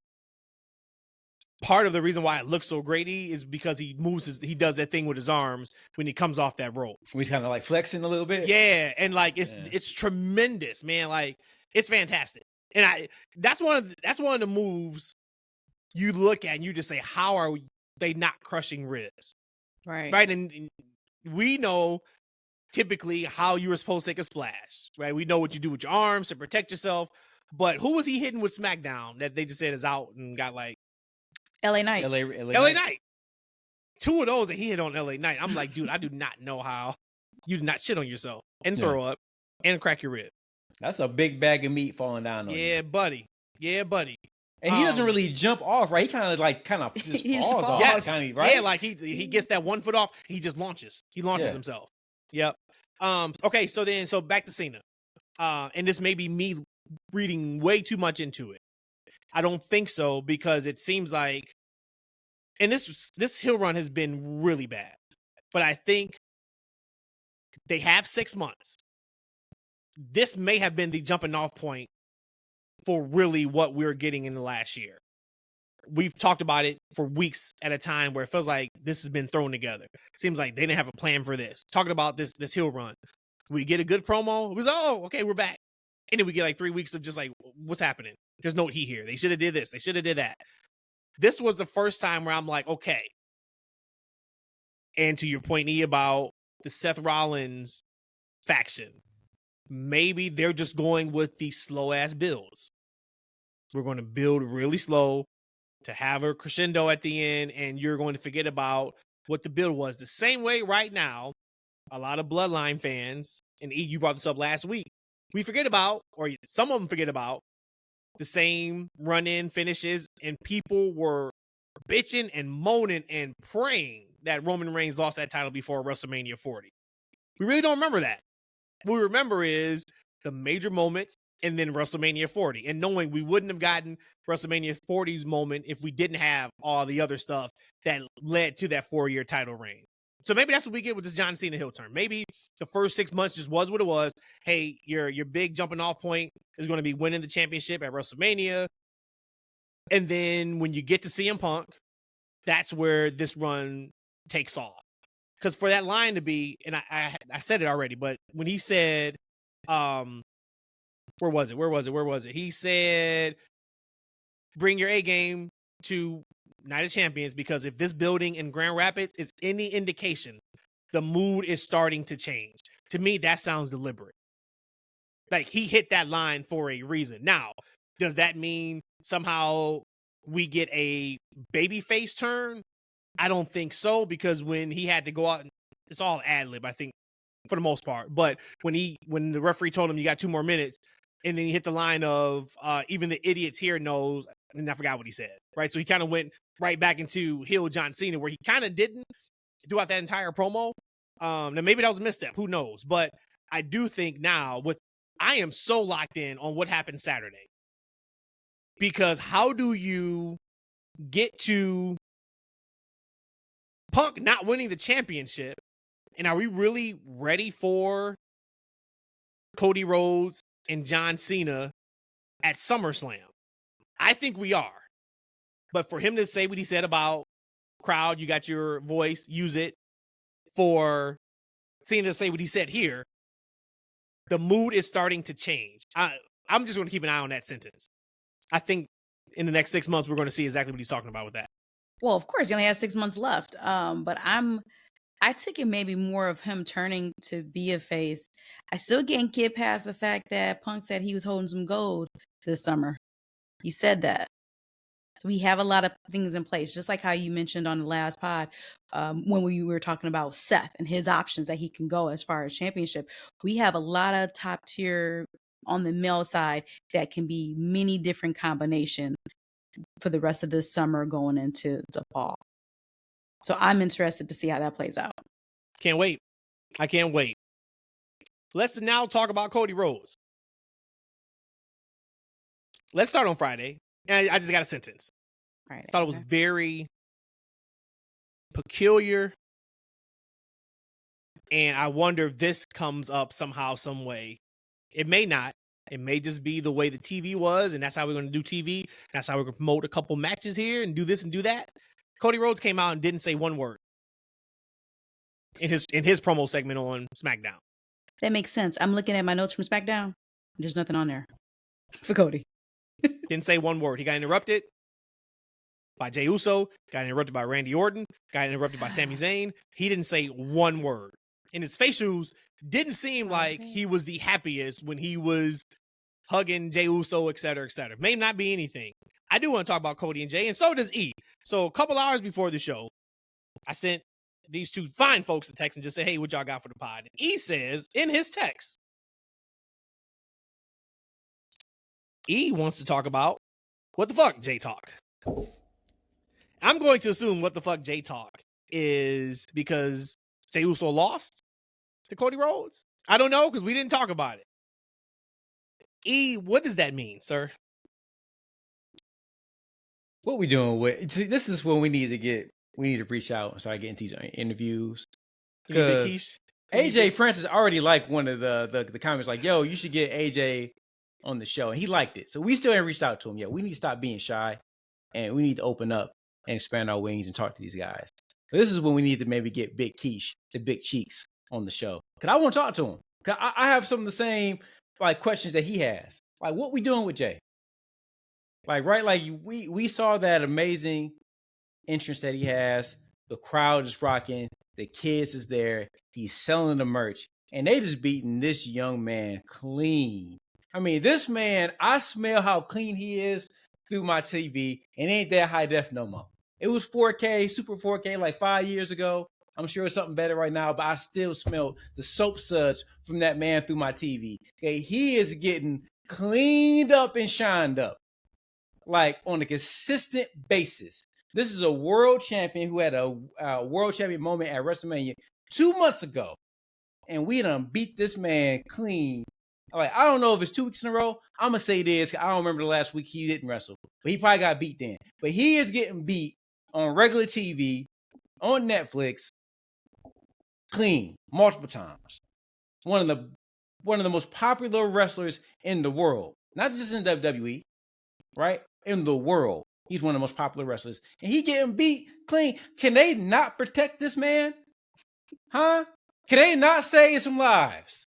Part of the reason why it looks so great is because he does that thing with his arms when he comes off that rope. He's kind of like flexing a little bit. Yeah, and like it's tremendous, man. Like it's fantastic. And that's one of the moves you look at and you just say, how are they not crushing ribs? Right. And we know typically how you were supposed to take a splash, right? We know what you do with your arms to protect yourself. But who was he hitting with SmackDown that they just said is out and got like LA Knight. LA Knight. Two of those that he hit on LA Knight. I'm like, dude, I do not know how you do not shit on yourself and throw up and crack your rib. That's a big bag of meat falling down on you. Yeah, buddy. And he doesn't really jump off, right? He kind of just falls off. Yes. Kind of, right? Yeah, like he gets that 1 foot off, he just launches. He launches himself. Yep. Okay, so back to Cena. And this may be me reading way too much into it. I don't think so, because it seems like, and this heel run has been really bad, but I think they have 6 months. This may have been the jumping off point for really what we're getting in the last year. We've talked about it for weeks at a time where it feels like this has been thrown together. Seems like they didn't have a plan for this. Talking about this heel run. We get a good promo. It was, oh, okay, we're back. And then we get like 3 weeks of just like, what's happening? There's no heat here. They should have did this. They should have did that. This was the first time where I'm like, okay. And to your point, E, about the Seth Rollins faction, maybe they're just going with these slow-ass builds. We're going to build really slow to have a crescendo at the end, and you're going to forget about what the build was. The same way right now, a lot of Bloodline fans, and E, you brought this up last week, we forget about, or some of them forget about, the same run-in finishes, and people were bitching and moaning and praying that Roman Reigns lost that title before WrestleMania 40. We really don't remember that. What we remember is the major moments and then WrestleMania 40, and knowing we wouldn't have gotten WrestleMania 40's moment if we didn't have all the other stuff that led to that 4-year title reign. So maybe that's what we get with this John Cena heel turn. Maybe the first 6 months just was what it was. Hey, your big jumping off point is going to be winning the championship at WrestleMania. And then when you get to CM Punk, that's where this run takes off. Because for that line to be, and I said it already, but when he said, where was it? He said, bring your A game to Night of Champions, because if this building in Grand Rapids is any indication, the mood is starting to change. To me, that sounds deliberate. Like, he hit that line for a reason. Now, does that mean somehow we get a babyface turn? I don't think so, because when he had to go out, it's all ad-lib, I think, for the most part. But when the referee told him you got 2 more minutes, and then he hit the line of even the idiots here knows, and I forgot what he said, right? So he kind of went right back into heel John Cena, where he kind of didn't throughout that entire promo. Now maybe that was a misstep, who knows? But I do think now, I am so locked in on what happened Saturday, because how do you get to Punk not winning the championship, and are we really ready for Cody Rhodes and John Cena at SummerSlam? I think we are. But for him to say what he said about, crowd, you got your voice, use it, for Cena to say what he said here, the mood is starting to change. I'm just going to keep an eye on that sentence. I think in the next 6 months, we're going to see exactly what he's talking about with that. Well, of course, he only has 6 months left. But I took it maybe more of him turning to be a face. I still can't get past the fact that Punk said he was holding some gold this summer. He said that. So we have a lot of things in place, just like how you mentioned on the last pod when we were talking about Seth and his options that he can go as far as championship. We have a lot of top tier on the male side that can be many different combinations for the rest of this summer going into the fall. So I'm interested to see how that plays out. Can't wait. I can't wait. Let's now talk about Cody Rhodes. Let's start on Friday. And I just got a sentence. Right. I thought it was very peculiar. And I wonder if this comes up somehow, some way. It may not. It may just be the way the TV was, and that's how we're going to do TV. That's how we're going to promote a couple matches here and do this and do that. Cody Rhodes came out and didn't say one word in his promo segment on SmackDown. That makes sense. I'm looking at my notes from SmackDown. There's nothing on there for Cody. Didn't say one word. He got interrupted by Jey Uso, got interrupted by Randy Orton, got interrupted by Sami Zayn. He didn't say one word. And his facials didn't seem like he was the happiest when he was hugging Jey Uso, et cetera, et cetera. May not be anything. I do want to talk about Cody and Jey, and so does E. So a couple hours before the show, I sent these two fine folks a text and just said, hey, what y'all got for the pod? And E says in his text, E wants to talk about what the fuck Jey Talk. I'm going to assume what the fuck Jey Talk is because Jey Uso lost to Cody Rhodes. I don't know because we didn't talk about it. E, what does that mean, sir? What we doing with? This is when we need to reach out and start getting these interviews. Because AJ Francis already liked one of the comments, like, yo, you should get AJ on the show. And he liked it. So we still ain't reached out to him yet. We need to stop being shy and we need to open up and expand our wings and talk to these guys. But this is when we need to maybe get Big Keish, the Big Cheeks, on the show. Because I want to talk to him. Because I have some of the same like questions that he has. Like, what we doing with Jay? Like, right? Like, we saw that amazing entrance that he has. The crowd is rocking. The kids is there. He's selling the merch. And they just beating this young man clean. I mean, this man, I smell how clean he is through my TV. And it ain't that high def no more. It was 4K, super 4K like 5 years ago. I'm sure it's something better right now, but I still smell the soap suds from that man through my TV. Okay, he is getting cleaned up and shined up, like on a consistent basis. This is a world champion who had a world champion moment at WrestleMania 2 months ago, and we done beat this man clean. Like, I don't know if it's 2 weeks in a row. I'm gonna say this. I don't remember the last week he didn't wrestle, but he probably got beat then. But he is getting beat on regular TV, on Netflix, clean multiple times. One of the most popular wrestlers in the world, not just in WWE, right? In the world, he's one of the most popular wrestlers, and he getting beat clean. Can they not protect this man? Huh? Can they not save some lives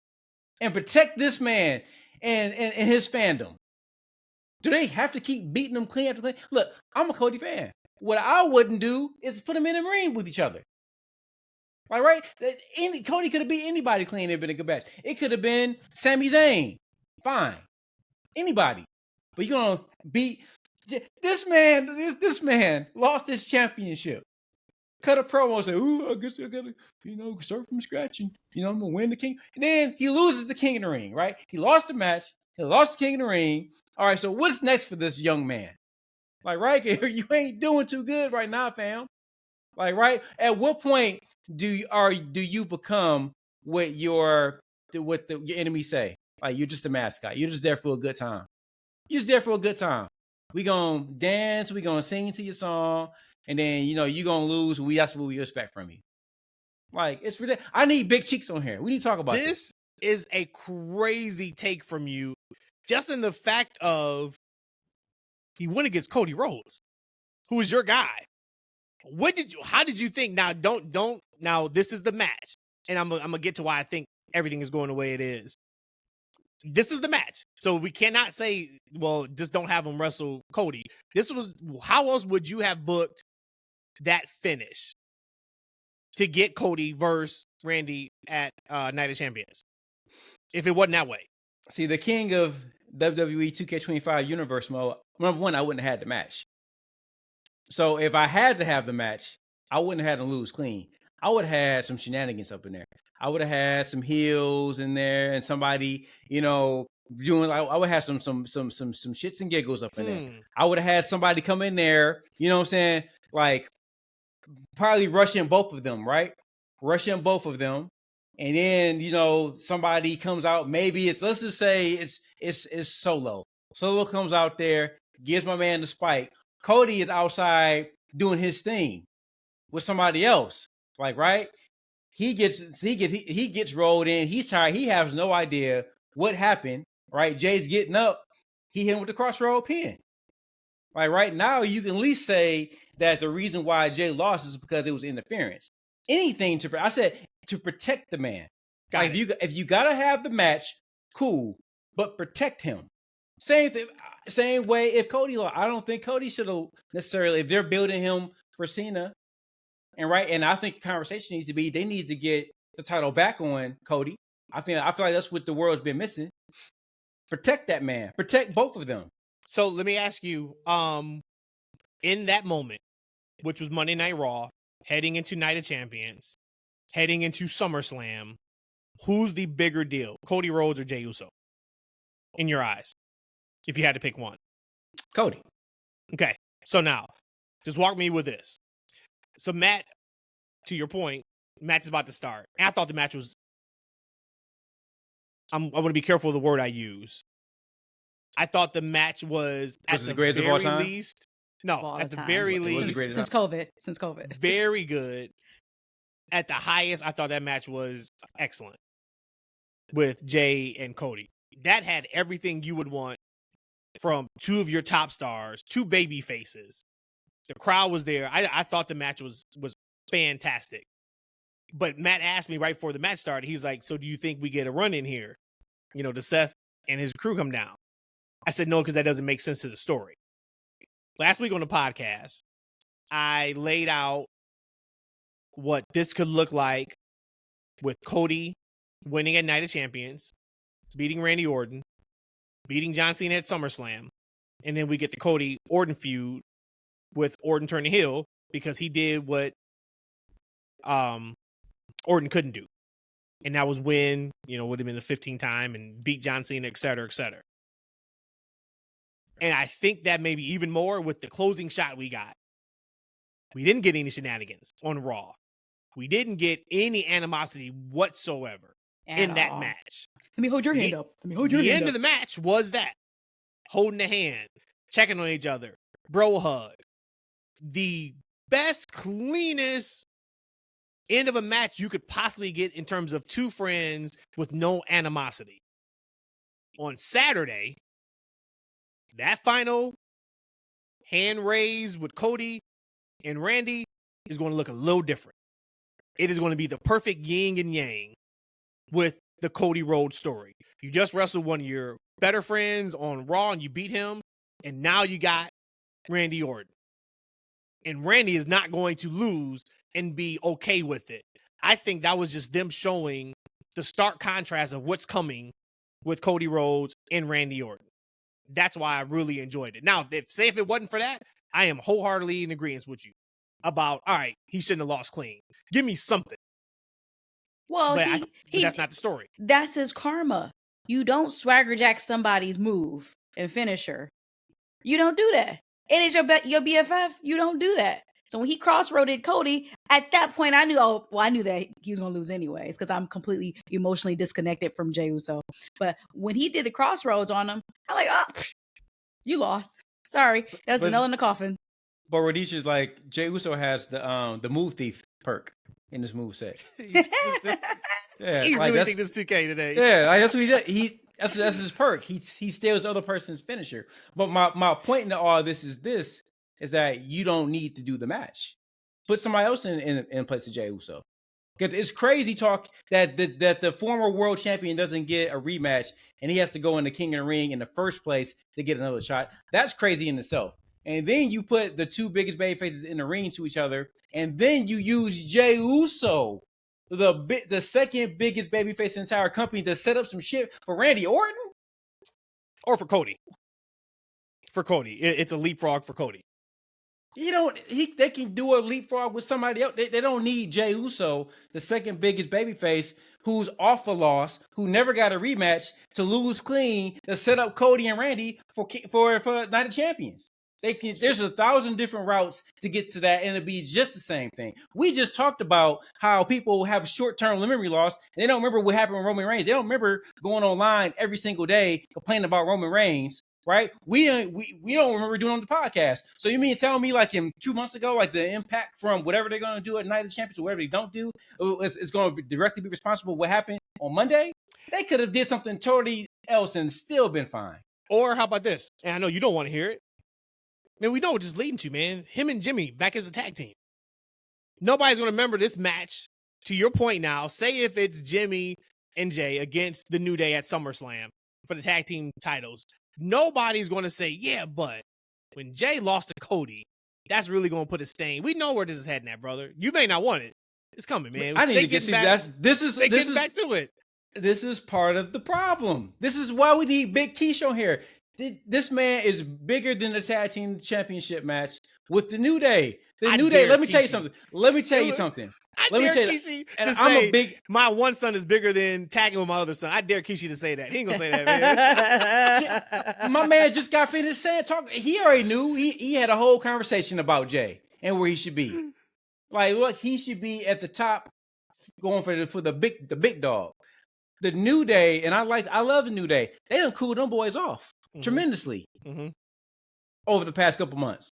and protect this man and his fandom? Do they have to keep beating him clean after clean? Look, I'm a Cody fan. What I wouldn't do is put them in the ring with each other. Like, right? Cody could have beat anybody clean. It'd been a good match. It could have been Sami Zayn. Fine. Anybody. But you're going to beat this man. This man lost his championship. Cut a promo and say, ooh, I guess I got to, start from scratch and, I'm going to win the king. And then he loses the king in the ring, right? He lost the match. He lost the king in the ring. All right, so what's next for this young man? Like, right, you ain't doing too good right now, fam. Like, right? At what point do you become what your enemy say? Like, you're just a mascot. You're just there for a good time. You're just there for a good time. We gonna dance. We gonna sing to your song, and then you gonna lose. That's what we expect from you. Like, it's ridiculous. I need Big Cheeks on here. We need to talk about this. This is a crazy take from you, just in the fact of he went against Cody Rhodes, who is your guy. How did you think? Now, now this is the match. And I'm gonna get to why I think everything is going the way it is. This is the match. So we cannot say, well, just don't have him wrestle Cody. How else would you have booked that finish to get Cody versus Randy at Night of Champions if it wasn't that way? See, the king of WWE 2K25 universe mode, number one, I wouldn't have had the match. So if I had to have the match, I wouldn't have had to lose clean. I would have had some shenanigans up in there. I would have had some heels in there and somebody, doing. I would have some shits and giggles up in there. I would have had somebody come in there, you know what I'm saying? Like, probably rushing both of them, right? Rushing both of them. And then, somebody comes out. Maybe let's just say it's Solo. Solo comes out there, gives my man the spike. Cody is outside doing his thing with somebody else. Like, right? He gets rolled in. He's tired. He has no idea what happened. Right? Jay's getting up. He hit him with the crossroad pin. Like, right now, you can at least say that the reason why Jay lost is because it was interference. Anything to protect the man. Like, if you gotta have the match, cool, but protect him. Same thing. Same way if Cody lost. I don't think Cody should have necessarily, if they're building him for Cena, and I think the conversation needs to be they need to get the title back on Cody. I feel like that's what the world's been missing. Protect that man. Protect both of them. So let me ask you, in that moment, which was Monday Night Raw, heading into Night of Champions, heading into SummerSlam, who's the bigger deal, Cody Rhodes or Jey Uso, in your eyes? If you had to pick one. Cody. Okay. So now, just walk me with this. So Matt, to your point, match is about to start. And I thought the match was, I want to be careful of the word I use. I thought the match was at the greatest of all very time? least No, of all at the time. very It was least, the greatest Since COVID. Since COVID. very good. At the highest, I thought that match was excellent with Jey and Cody. That had everything you would want from two of your top stars, two baby faces. The crowd was there. I thought the match was fantastic. But Matt asked me right before the match started, he's like, so do you think we get a run in here? You know, does Seth and his crew come down? I said no, because that doesn't make sense to the story. Last week on the podcast, I laid out what this could look like with Cody winning at Night of Champions, beating Randy Orton, beating John Cena at SummerSlam, and then we get the Cody Orton feud with Orton turning heel because he did what Orton couldn't do. And that was when, you know, would have been the 15th time and beat John Cena, et cetera, et cetera. And I think that maybe even more with the closing shot we got. We didn't get any shenanigans on Raw. We didn't get any animosity whatsoever in that match. Let me hold your hand up. Let me hold your hand up. The end of the match was that. Holding the hand, checking on each other, bro hug. The best, cleanest end of a match you could possibly get in terms of two friends with no animosity. On Saturday, that final hand raised with Cody and Randy is going to look a little different. It is going to be the perfect yin and yang with the Cody Rhodes story. You just wrestled one of your better friends on Raw and you beat him, and now you got Randy Orton. And Randy is not going to lose and be okay with it. I think that was just them showing the stark contrast of what's coming with Cody Rhodes and Randy Orton. That's why I really enjoyed it. Now, if it wasn't for that, I am wholeheartedly in agreement with you about, all right, he shouldn't have lost clean. Give me something. Well, but that's not the story. That's his karma. You don't swagger jack somebody's move and finisher. You don't do that. It is your BFF. You don't do that. So when he crossroaded Cody, at that point, I knew that he was going to lose anyways because I'm completely emotionally disconnected from Jey Uso. But when he did the crossroads on him, I'm like, oh, you lost. Sorry. That was the nail in the coffin. But Rhodesia's like, Jey Uso has the move thief perk in this move set. Yeah, he really think this 2K today. Yeah, that's what he did. That's his perk. He steals the other person's finisher. But my point in all this is that you don't need to do the match. Put somebody else in place of Jey Uso. Because it's crazy talk that the former world champion doesn't get a rematch and he has to go in the King of the Ring in the first place to get another shot. That's crazy in itself. And then you put the two biggest baby faces in the ring to each other, and then you use Jey Uso, the second biggest baby face in the entire company, to set up some shit for Randy Orton or for Cody. For Cody, it's a leapfrog for Cody. They can do a leapfrog with somebody else. They don't need Jey Uso, the second biggest babyface, who's off a loss, who never got a rematch, to lose clean, to set up Cody and Randy for Night of Champions. There's 1,000 different routes to get to that, and it'll be just the same thing. We just talked about how people have short-term memory loss. And they don't remember what happened with Roman Reigns. They don't remember going online every single day complaining about Roman Reigns, right? We don't remember doing it on the podcast. So you mean tell me, like in 2 months ago, like the impact from whatever they're going to do at Night of Champions or whatever they don't do is going to directly be responsible for what happened on Monday? They could have did something totally else and still been fine. Or how about this? And I know you don't want to hear it. Man, we know what this is leading to, man. Him and Jimmy back as a tag team. Nobody's going to remember this match. To your point now, say if it's Jimmy and Jey against the New Day at SummerSlam for the tag team titles, nobody's going to say, yeah, but when Jey lost to Cody, that's really going to put a stain. We know where this is heading at, brother. You may not want it. It's coming, man. I need to get back. This is back to it. This is part of the problem. This is why we need Big Keish on here. This man is bigger than the tag team championship match with the New Day. The New Day. Let me tell you something. I dare Kishi to say my one son is bigger than tagging with my other son. I dare Kishi to say that. He ain't gonna say that, man. My man just got finished saying he already knew. He had a whole conversation about Jey and where he should be. Like, look, he should be at the top, going for the big dog. The New Day, and I love the New Day. They done cooled them boys off tremendously over the past couple months.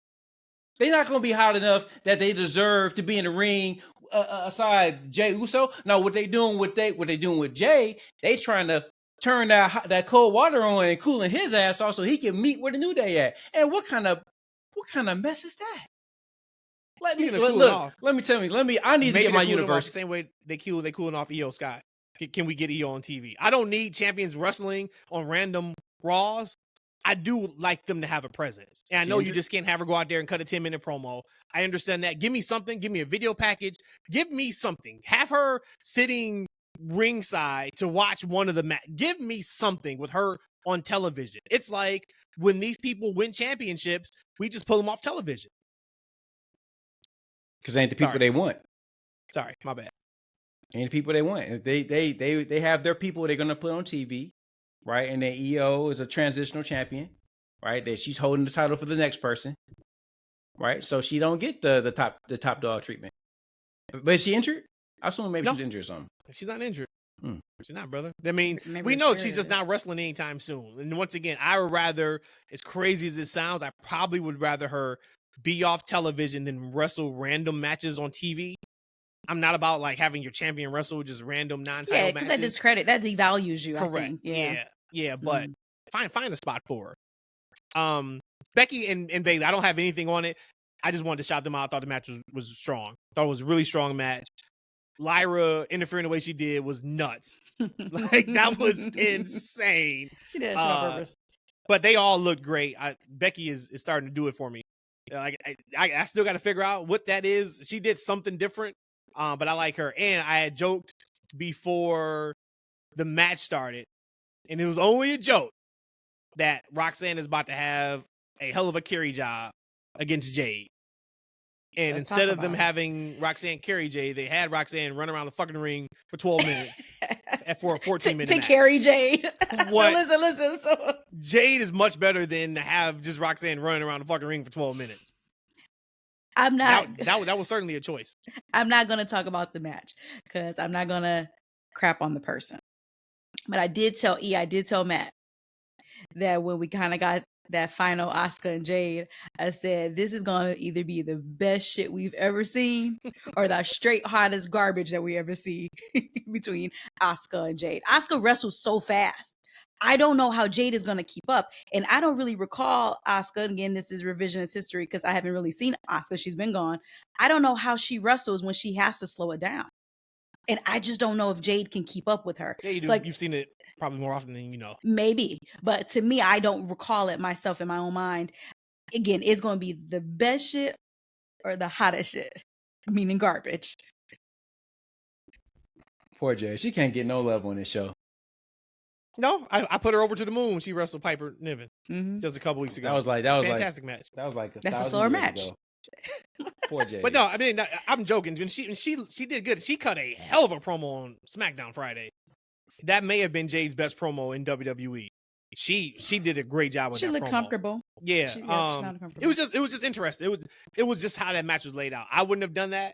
They're not going to be hot enough that they deserve to be in the ring aside Jey Uso. Now, what they doing with Jey? They trying to turn that cold water on and cooling his ass off so he can meet where the New Day at. And what kind of mess is that? Let me tell me. I need to get my universe the same way they cooling off Io Sky. Can we get Io on TV? I don't need champions wrestling on random Raws. I do like them to have a presence. And I know you just can't have her go out there and cut a 10-minute promo. I understand that. Give me something. Give me a video package. Give me something. Have her sitting ringside to watch one of the match. Give me something with her on television. It's like when these people win championships, we just pull them off television. Because they ain't the people they want. Sorry, my bad. Ain't the people they want. They have their people they're gonna put on TV. Right, and then EO is a transitional champion, right? That she's holding the title for the next person, right? So she don't get the top dog treatment. But is she injured? I assume maybe she's injured or something. She's not injured. She's not, brother. I mean, we know she's just not wrestling anytime soon. And once again, I would rather, as crazy as it sounds, I probably would rather her be off television than wrestle random matches on TV. I'm not about like having your champion wrestle just random non-title matches. Yeah, because that devalues you. Correct. I think. Yeah. But find a spot for her. Becky and Bayley, I don't have anything on it. I just wanted to shout them out. I thought the match was strong. Thought it was a really strong match. Lyra interfering the way she did was nuts. Like that was insane. She did shit on purpose. But they all looked great. Becky is starting to do it for me. Like I still got to figure out what that is. She did something different. But I like her. And I had joked before the match started, and it was only a joke, that Roxanne is about to have a hell of a carry job against Jade. And instead of them having Roxanne carry Jade, they had Roxanne run around the fucking ring for 12 minutes for a 14-minute match. To carry Jade. What? So listen. So Jade is much better than to have just Roxanne running around the fucking ring for 12 minutes. I'm not. That was certainly a choice. I'm not going to talk about the match because I'm not going to crap on the person. But I did tell Matt that when we kind of got that final Asuka and Jade, I said, this is going to either be the best shit we've ever seen or the straight hottest garbage that we ever see between Asuka and Jade. Asuka wrestles so fast. I don't know how Jade is going to keep up. And I don't really recall Asuka. Again, this is revisionist history because I haven't really seen Asuka. She's been gone. I don't know how she wrestles when she has to slow it down. And I just don't know if Jade can keep up with her. Yeah, you do. Like, you've seen it probably more often than you know. Maybe. But to me, I don't recall it myself in my own mind. Again, it's going to be the best shit or the hottest shit, meaning garbage. Poor Jade. She can't get no love on this show. No, I put her over to the moon when she wrestled Piper Niven just a couple weeks ago. That was fantastic match. That was like that's a slower match. Poor Jade. But no, I mean, I'm joking. When she did good. She cut a hell of a promo on SmackDown Friday. That may have been Jade's best promo in WWE. She did a great job with that promo. She looked comfortable. Yeah. She comfortable. It was just interesting. It was just how that match was laid out. I wouldn't have done that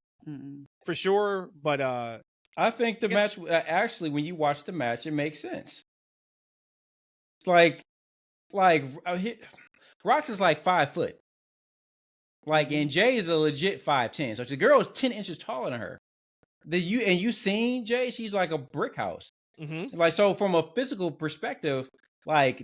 for sure, but I think the match actually, when you watch the match, it makes sense. Like Rox is like 5 foot. Like, and Jay is a legit 5'10". So the girl is 10 inches taller than her. You seen Jay? She's like a brick house. Mm-hmm. Like, so from a physical perspective, like,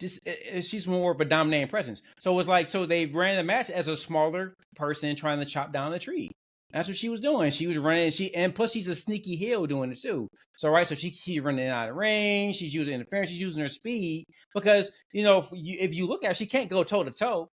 she's more of a dominating presence. So it's like, so they ran the match as a smaller person trying to chop down the tree. That's what she was doing. She was running. And plus she's a sneaky heel doing it too. So right, so she's running out of the ring. She's using interference. She's using her speed because if you look at her, she can't go toe to toe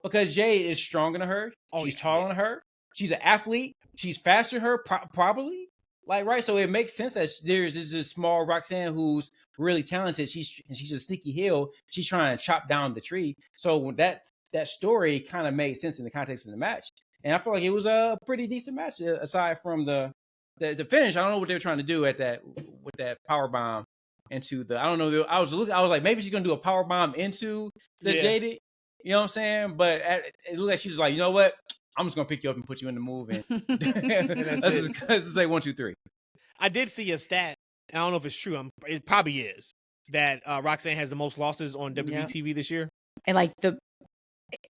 because Jay is stronger than her. She's taller than her. She's an athlete. She's faster than her, probably. Like right, so it makes sense that there's this small Roxanne who's really talented. She's a sneaky heel. She's trying to chop down the tree. So that story kind of made sense in the context of the match. And I feel like it was a pretty decent match aside from the finish. I don't know what they were trying to do with that power bomb into the. I don't know. I was like, maybe she's gonna do a power bomb into the Jaded. You know what I'm saying? But it looked like she was like, you know what? I'm just gonna pick you up and put you in the move. And let's say 1, 2, 3. I did see a stat. I don't know if it's true. It probably is that Roxanne has the most losses on WWTV this year. And like the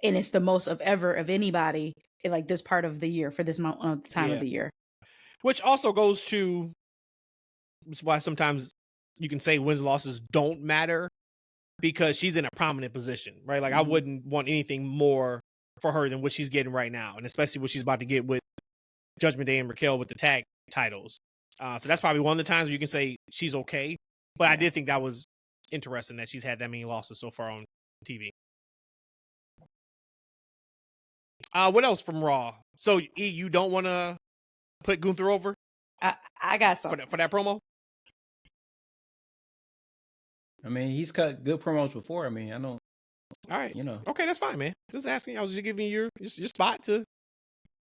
and it's the most of ever of anybody in like this part of the year for this amount of time of the year. Which also goes to why sometimes you can say wins and losses don't matter, because she's in a prominent position, right? Like I wouldn't want anything more for her than what she's getting right now, and especially what she's about to get with Judgment Day and Raquel with the tag titles. So that's probably one of the times where you can say she's okay. But I did think that was interesting that she's had that many losses so far on TV. What else from Raw? So E, you don't want to put Gunther over? I got something for that promo. I mean, he's cut good promos before. I mean, I don't. All right, you know. Okay, that's fine, man. Just asking. I was just giving you your spot to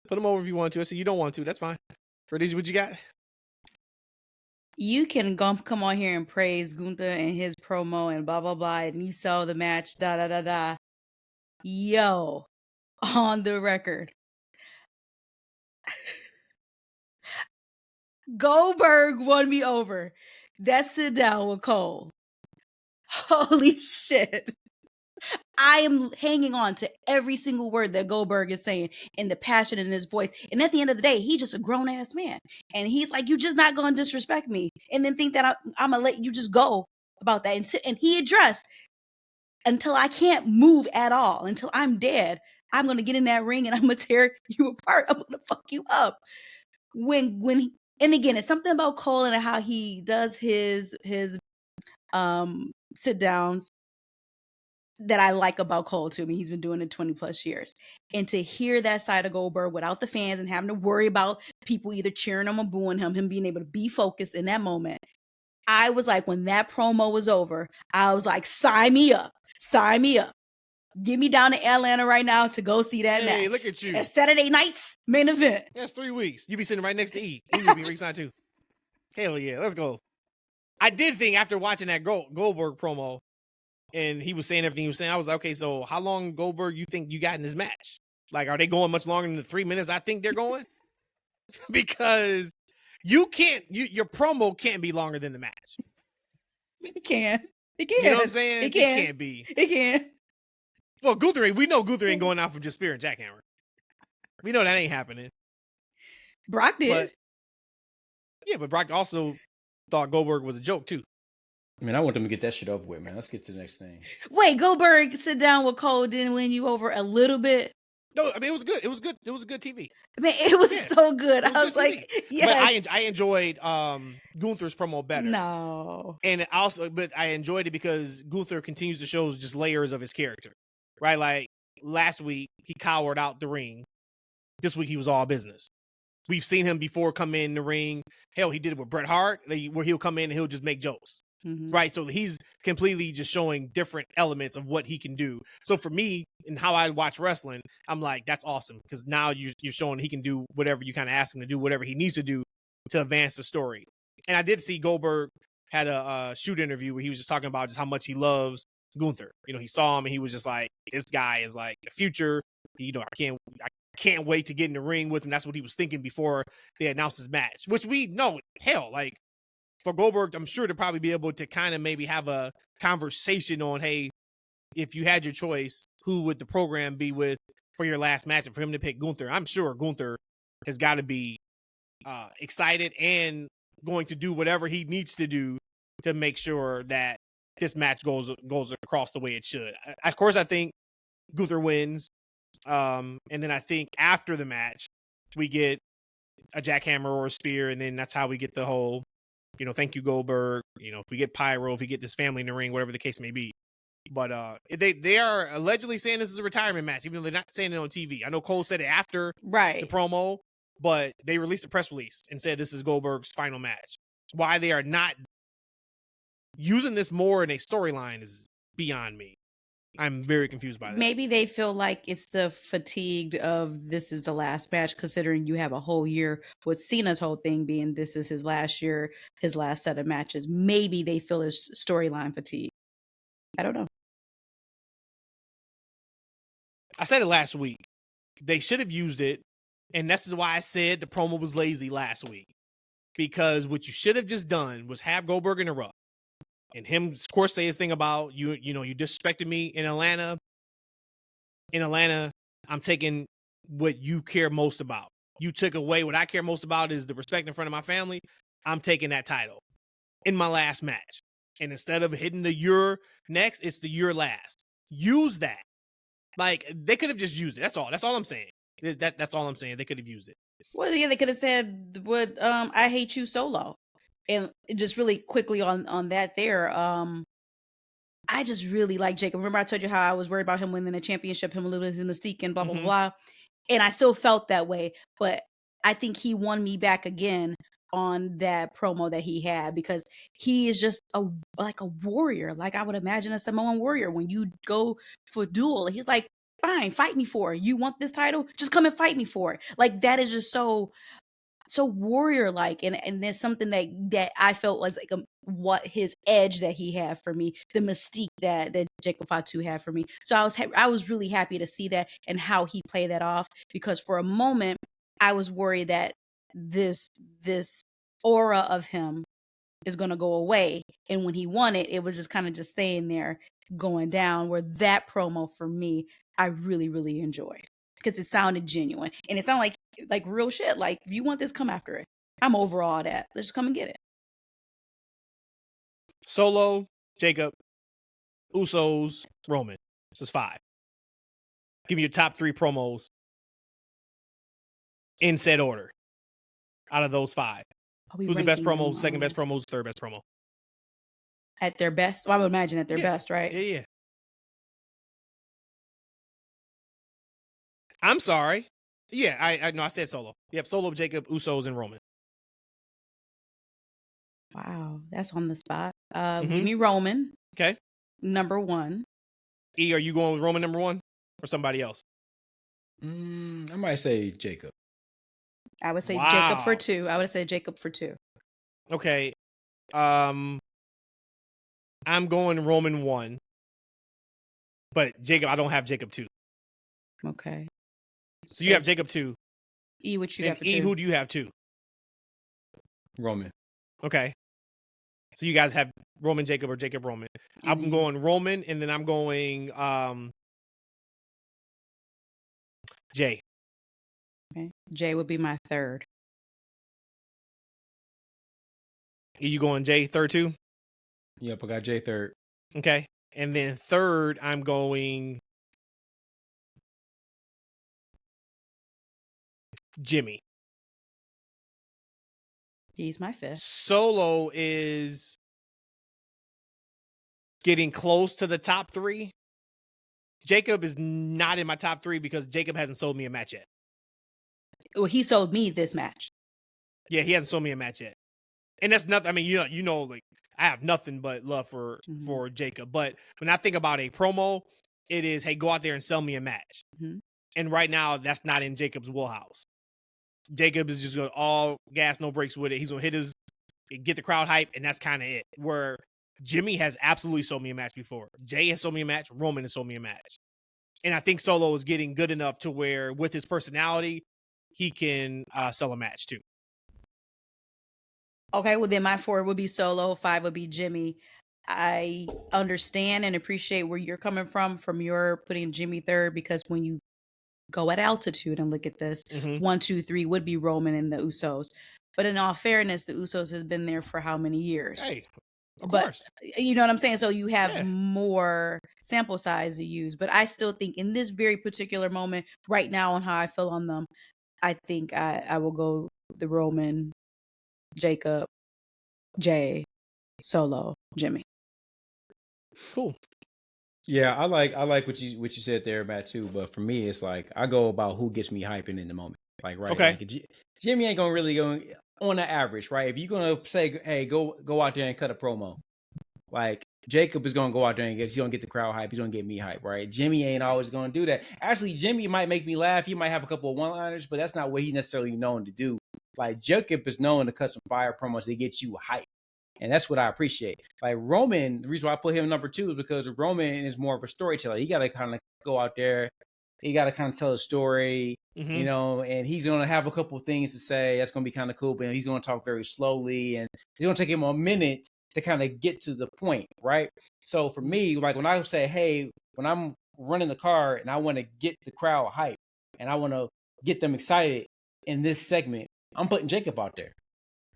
put him over if you want to. I see you don't want to. That's fine. Rhodesia, what you got? You can come on here and praise Gunther and his promo and blah blah blah, and you saw the match, da da da da. Yo, on the record, Goldberg won me over. That sit down with Cole. Holy shit. I am hanging on to every single word that Goldberg is saying and the passion in his voice. And at the end of the day, he's just a grown ass man. And he's like, you just not going to disrespect me and then think that I'm going to let you just go about that. And he addressed, until I can't move at all, until I'm dead, I'm going to get in that ring and I'm going to tear you apart. I'm going to fuck you up. And again, it's something about Cole and how he does his sit downs that I like about Cole too. I mean, he's been doing it 20 plus years. And to hear that side of Goldberg without the fans and having to worry about people either cheering him or booing him being able to be focused in that moment. I was like, when that promo was over, I was like, sign me up. Sign me up. Get me down to Atlanta right now to go see that match. Hey, look at you. At Saturday night's main event. That's 3 weeks. You be sitting right next to E. E will be re-signed too. Hell yeah, let's go. I did think after watching that Goldberg promo, and he was saying everything he was saying, I was like, okay, so how long Goldberg you think you got in this match? Like, are they going much longer than the 3 minutes I think they're going? Because your promo can't be longer than the match. It can. You know what I'm saying? It can. It can't be. It can. Well, we know Gunther ain't going out for just spear and jackhammer. We know that ain't happening. Brock did. But Brock also thought Goldberg was a joke too. I mean, I want them to get that shit over with, man. Let's get to the next thing. Wait, Goldberg sit down with Cole didn't win you over a little bit? No, I mean, it was good. It was good. It was a good TV. I mean, it was so good. I was like, yeah. But I enjoyed Gunther's promo better. No. And but I enjoyed it because Gunther continues to show just layers of his character. Right? Like last week, he cowered out the ring. This week, he was all business. We've seen him before come in the ring. Hell, he did it with Bret Hart, where he'll come in and he'll just make jokes. Mm-hmm. Right? So he's completely just showing different elements of what he can do. So for me, and how I watch wrestling, I'm like, that's awesome. Because now you're showing he can do whatever you kind of ask him to do, whatever he needs to do to advance the story. And I did see Goldberg had a shoot interview where he was just talking about just how much he loves Gunther. You know, he saw him and he was just like, this guy is like the future. You know, I can't wait to get in the ring with him. That's what he was thinking before they announced his match, which we know, hell, like for Goldberg, I'm sure to probably be able to kind of maybe have a conversation on, hey, if you had your choice, who would the program be with for your last match? And for him to pick Gunther, I'm sure Gunther has got to be excited and going to do whatever he needs to do to make sure that this match goes across the way it should. Of course, I think Gunther wins. And then I think after the match, we get a jackhammer or a spear, and then that's how we get the whole, you know, thank you, Goldberg. You know, if we get pyro, if we get this family in the ring, whatever the case may be. But they are allegedly saying this is a retirement match, even though they're not saying it on TV. I know Cole said it after the promo, but they released a press release and said this is Goldberg's final match. Why they are not using this more in a storyline is beyond me. I'm very confused by that. Maybe they feel like it's the fatigued of this is the last match, considering you have a whole year with Cena's whole thing being this is his last year, his last set of matches. Maybe they feel his storyline fatigue. I don't know. I said it last week. They should have used it, and this is why I said the promo was lazy last week. Because what you should have just done was have Goldberg interrupt. And him, of course, say his thing about, you know, you disrespected me in Atlanta. In Atlanta, I'm taking what you care most about. You took away what I care most about is the respect in front of my family. I'm taking that title in my last match. And instead of hitting the your next, it's the your last. Use that. Like, they could have just used it. That's all. That's all I'm saying. That's all I'm saying. They could have used it. Well, yeah, they could have said what I hate you solo. And just really quickly on that there, I just really like Jacob. Remember I told you how I was worried about him winning the championship, him losing his mystique and blah, blah, Mhm. blah. And I still felt that way. But I think he won me back again on that promo that he had, because he is just like a warrior. Like I would imagine a Samoan warrior when you go for duel. He's like, fine, fight me for it. You want this title? Just come and fight me for it. Like that is just so warrior like, and there's something that I felt was like what his edge that he had for me, the mystique that Jacob Fatu had for me. So I was really happy to see that and how he played that off, because for a moment I was worried that this aura of him is going to go away, and when he won it, it was just kind of just staying there, going down. Where that promo for me, I really, really enjoyed, because it sounded genuine and it sounded like real shit. Like, if you want this, come after it. I'm over all that. Let's just come and get it. Solo, Jacob, Usos, Roman. This is 5. Give me your top 3 promos in said order. Out of those 5. Who's the best promo, second best promo, third best promo? At their best? Well, I would imagine at their Yeah. best, right? Yeah. I'm sorry. Yeah, I said Solo. Yep, Solo, Jacob, Usos, and Roman. Wow, that's on the spot. Mhm. Give me Roman. Okay. Number 1. E, are you going with Roman number 1 or somebody else? I might say Jacob. I would say Wow. Jacob for 2. I would say Jacob for 2. Okay. I'm going Roman 1. But Jacob, I don't have Jacob 2. Okay. So you have Jacob 2. E, what you And got for E, 2? who do you have 2? Roman. Okay. So you guys have Roman Jacob or Jacob Roman. I'm going Roman, and then I'm going Jay. Okay. Jay would be my 3rd. Are you going Jay third too? Yep, I got Jay 3rd. Okay. And then 3rd, I'm going Jimmy. He's my 5th. Solo is getting close to the top 3. Jacob is not in my top 3 because Jacob hasn't sold me a match yet. Well, he sold me this match. Yeah, he hasn't sold me a match yet. And that's nothing. I mean, you know, like, I have nothing but love for Jacob. But when I think about a promo, it is, hey, go out there and sell me a match. Mm-hmm. And right now, that's not in Jacob's wheelhouse. Jacob is just going all gas, no brakes with it. He's going to get the crowd hype, and that's kind of it. Where Jimmy has absolutely sold me a match before. Jay has sold me a match. Roman has sold me a match. And I think Solo is getting good enough to where, with his personality, he can sell a match too. Okay, well then my 4 would be Solo, 5 would be Jimmy. I understand and appreciate where you're coming from your putting Jimmy 3rd, because when you go at altitude and look at this, 1, 2, 3 would be Roman and the Usos. But in all fairness, the Usos has been there for how many years? Hey, of course. You know what I'm saying? So you have more sample size to use. But I still think in this very particular moment, right now, on how I feel on them, I think I will go the Roman, Jacob, Jay, Solo, Jimmy. Cool. Yeah, I like what you said there, Matt, too. But for me, it's like I go about who gets me hyping in the moment. Like, right? Okay. Like, Jimmy ain't gonna really go on the average, right? If you're gonna say, hey, go out there and cut a promo, like Jacob is gonna go out there and he's gonna get the crowd hype. He's gonna get me hype, right? Jimmy ain't always gonna do that. Actually, Jimmy might make me laugh. He might have a couple of one-liners, but that's not what he's necessarily known to do. Like, Jacob is known to cut some fire promos to get you hype. And that's what I appreciate. Like, Roman, the reason why I put him number 2 is because Roman is more of a storyteller. He got to kind of go out there. He got to kind of tell a story, you know, and he's going to have a couple of things to say. That's going to be kind of cool, but he's going to talk very slowly, and it's going to take him a minute to kind of get to the point, right? So for me, like, when I say, hey, when I'm running the card and I want to get the crowd hype and I want to get them excited in this segment, I'm putting Jacob out there.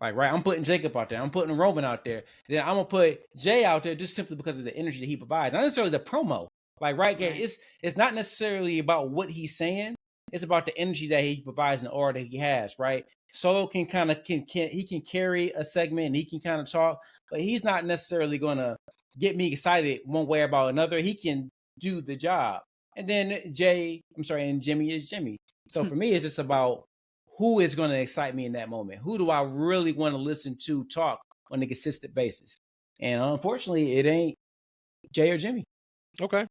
Like, right, I'm putting Jacob out there. I'm putting Roman out there. Then I'm gonna put Jay out there just simply because of the energy that he provides, not necessarily the promo. Like, right, it's not necessarily about what he's saying. It's about the energy that he provides and the aura that he has. Right, Solo can kind of can carry a segment and he can kind of talk, but he's not necessarily gonna get me excited one way or about another. He can do the job. And then and Jimmy is Jimmy. So for me, it's just about who is going to excite me in that moment? Who do I really want to listen to talk on a consistent basis? And unfortunately, it ain't Jay or Jimmy. Okay.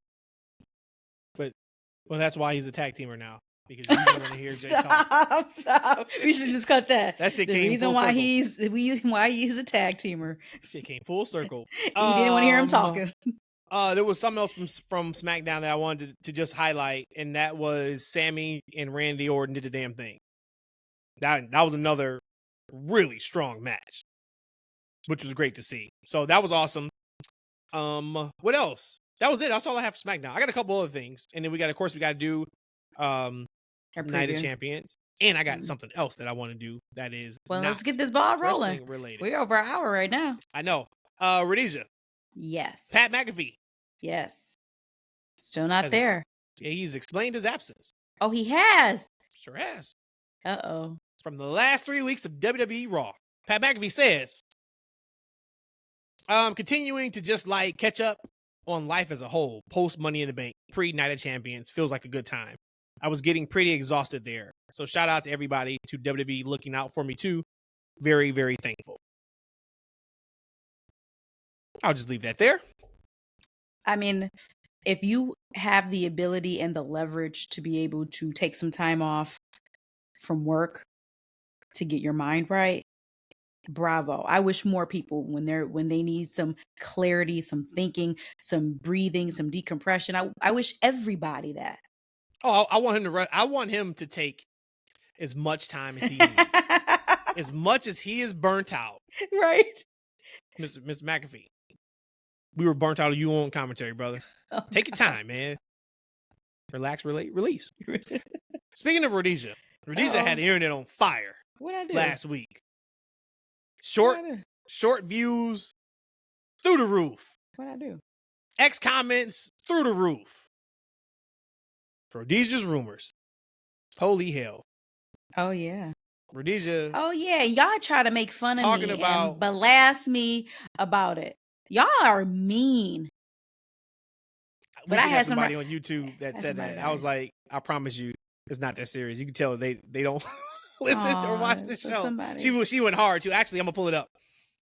Well, that's why he's a tag teamer now. Because you don't want to hear Jay talk. Stop. We should just cut that. That shit the came reason full why circle. why he's a tag teamer. Shit came full circle. You didn't want to hear him talking. There was something else from SmackDown that I wanted to just highlight, and that was Sammy and Randy Orton did the damn thing. That was another really strong match, which was great to see. So that was awesome. What else? That was it. That's all I have for SmackDown. I got a couple other things, and then we got to do Night of Champions, and I got something else that I want to do that is let's get this ball rolling. Related. We're over an hour right now. I know. Rhodesia. Yes. Pat McAfee. Yes. Still not there. He's explained his absence. Oh, he has. Sure has. Uh-oh. From the last 3 weeks of WWE RAW, Pat McAfee says, continuing to just like catch up on life as a whole, post Money in the Bank, pre-Night of Champions, feels like a good time. I was getting pretty exhausted there. So shout out to everybody, to WWE looking out for me too. Very, very thankful. I'll just leave that there. I mean, if you have the ability and the leverage to be able to take some time off from work to get your mind right, bravo. I wish more people when they need some clarity, some thinking, some breathing, some decompression. I wish everybody that. Oh, I want him to take as much time as he needs. As much as he is burnt out. Right. Mr. McAfee. We were burnt out of you on commentary, brother. Oh, take your time, man. Relax, release. Speaking of Rhodesia had the internet on fire. What'd I do? Last week. Short views through the roof. What'd I do? X comments through the roof. Rhodesia's rumors. Holy hell. Oh, yeah. Rhodesia. Oh, yeah. Y'all try to make fun of me and blast me about it. Y'all are mean. But I had somebody on YouTube that said that. I was like, I promise you, it's not that serious. You can tell they don't listen or watch the show. She went hard too. Actually, I'm gonna pull it up.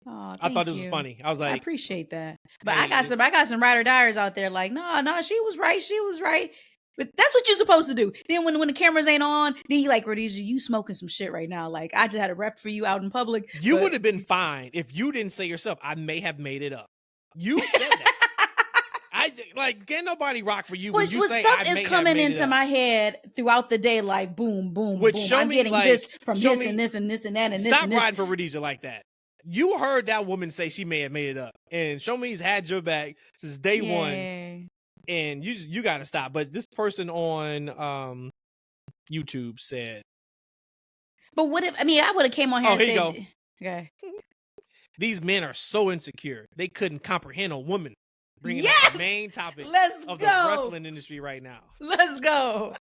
I thought this was funny. I was like, I appreciate that. But I got some ride or diers out there like, no, she was right. But that's what you're supposed to do. Then when the cameras ain't on, then you like, Rhodesia, you smoking some shit right now. Like, I just had a rep for you out in public. You would have been fine if you didn't say yourself, I may have made it up. You said that. Can't nobody rock for you when you say stuff I may is coming have made into it my head throughout the day, like boom, boom, boom. I'm getting this from this and this and this and that and this. Stop riding for Rhodesia like that. You heard that woman say she may have made it up, and Show Me's had your back since day one. And you got to stop. But this person on YouTube said, "But what if? I mean, I would have came on here and here said, you go. Okay, these men are so insecure they couldn't comprehend a woman bringing up the main topic of the wrestling industry right now. Let's go.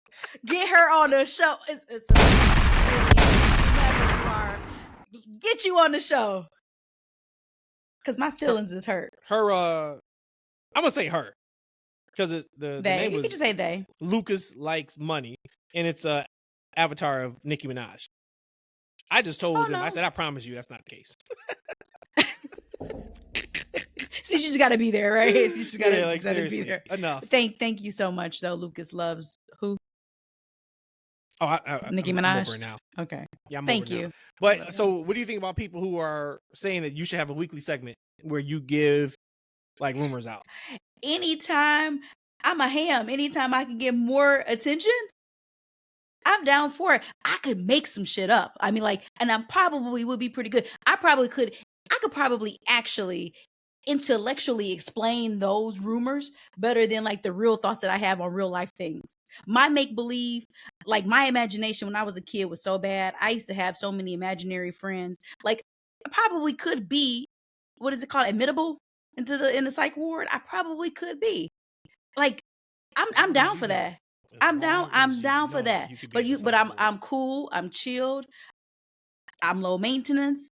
Get her on the show. It's get you on the show because my feelings is hurt. Her, I'm gonna say her. Because the name was, you can just say they. Lucas Likes Money, and it's a avatar of Nicki Minaj. I just told him, I said, I promise you that's not the case. So you just got to be there, right? You just got to be there. Enough. Thank you so much, though. Lucas loves who? Oh, Nicki Minaj? I'm over it now. Okay. Yeah, Thank you. Now. But so what do you think about people who are saying that you should have a weekly segment where you give like rumors out? Anytime I'm a ham, anytime I can get more attention, I'm down for it. I could make some shit up. I mean, and I probably would be pretty good. I could probably actually intellectually explain those rumors better than like the real thoughts that I have on real life things. My make believe, like my imagination when I was a kid was so bad. I used to have so many imaginary friends. Like I probably could be, what is it called, admittable in the psych ward. I probably could be. Like I'm down for that. I'm down for that. But I'm cool. I'm chilled. I'm low maintenance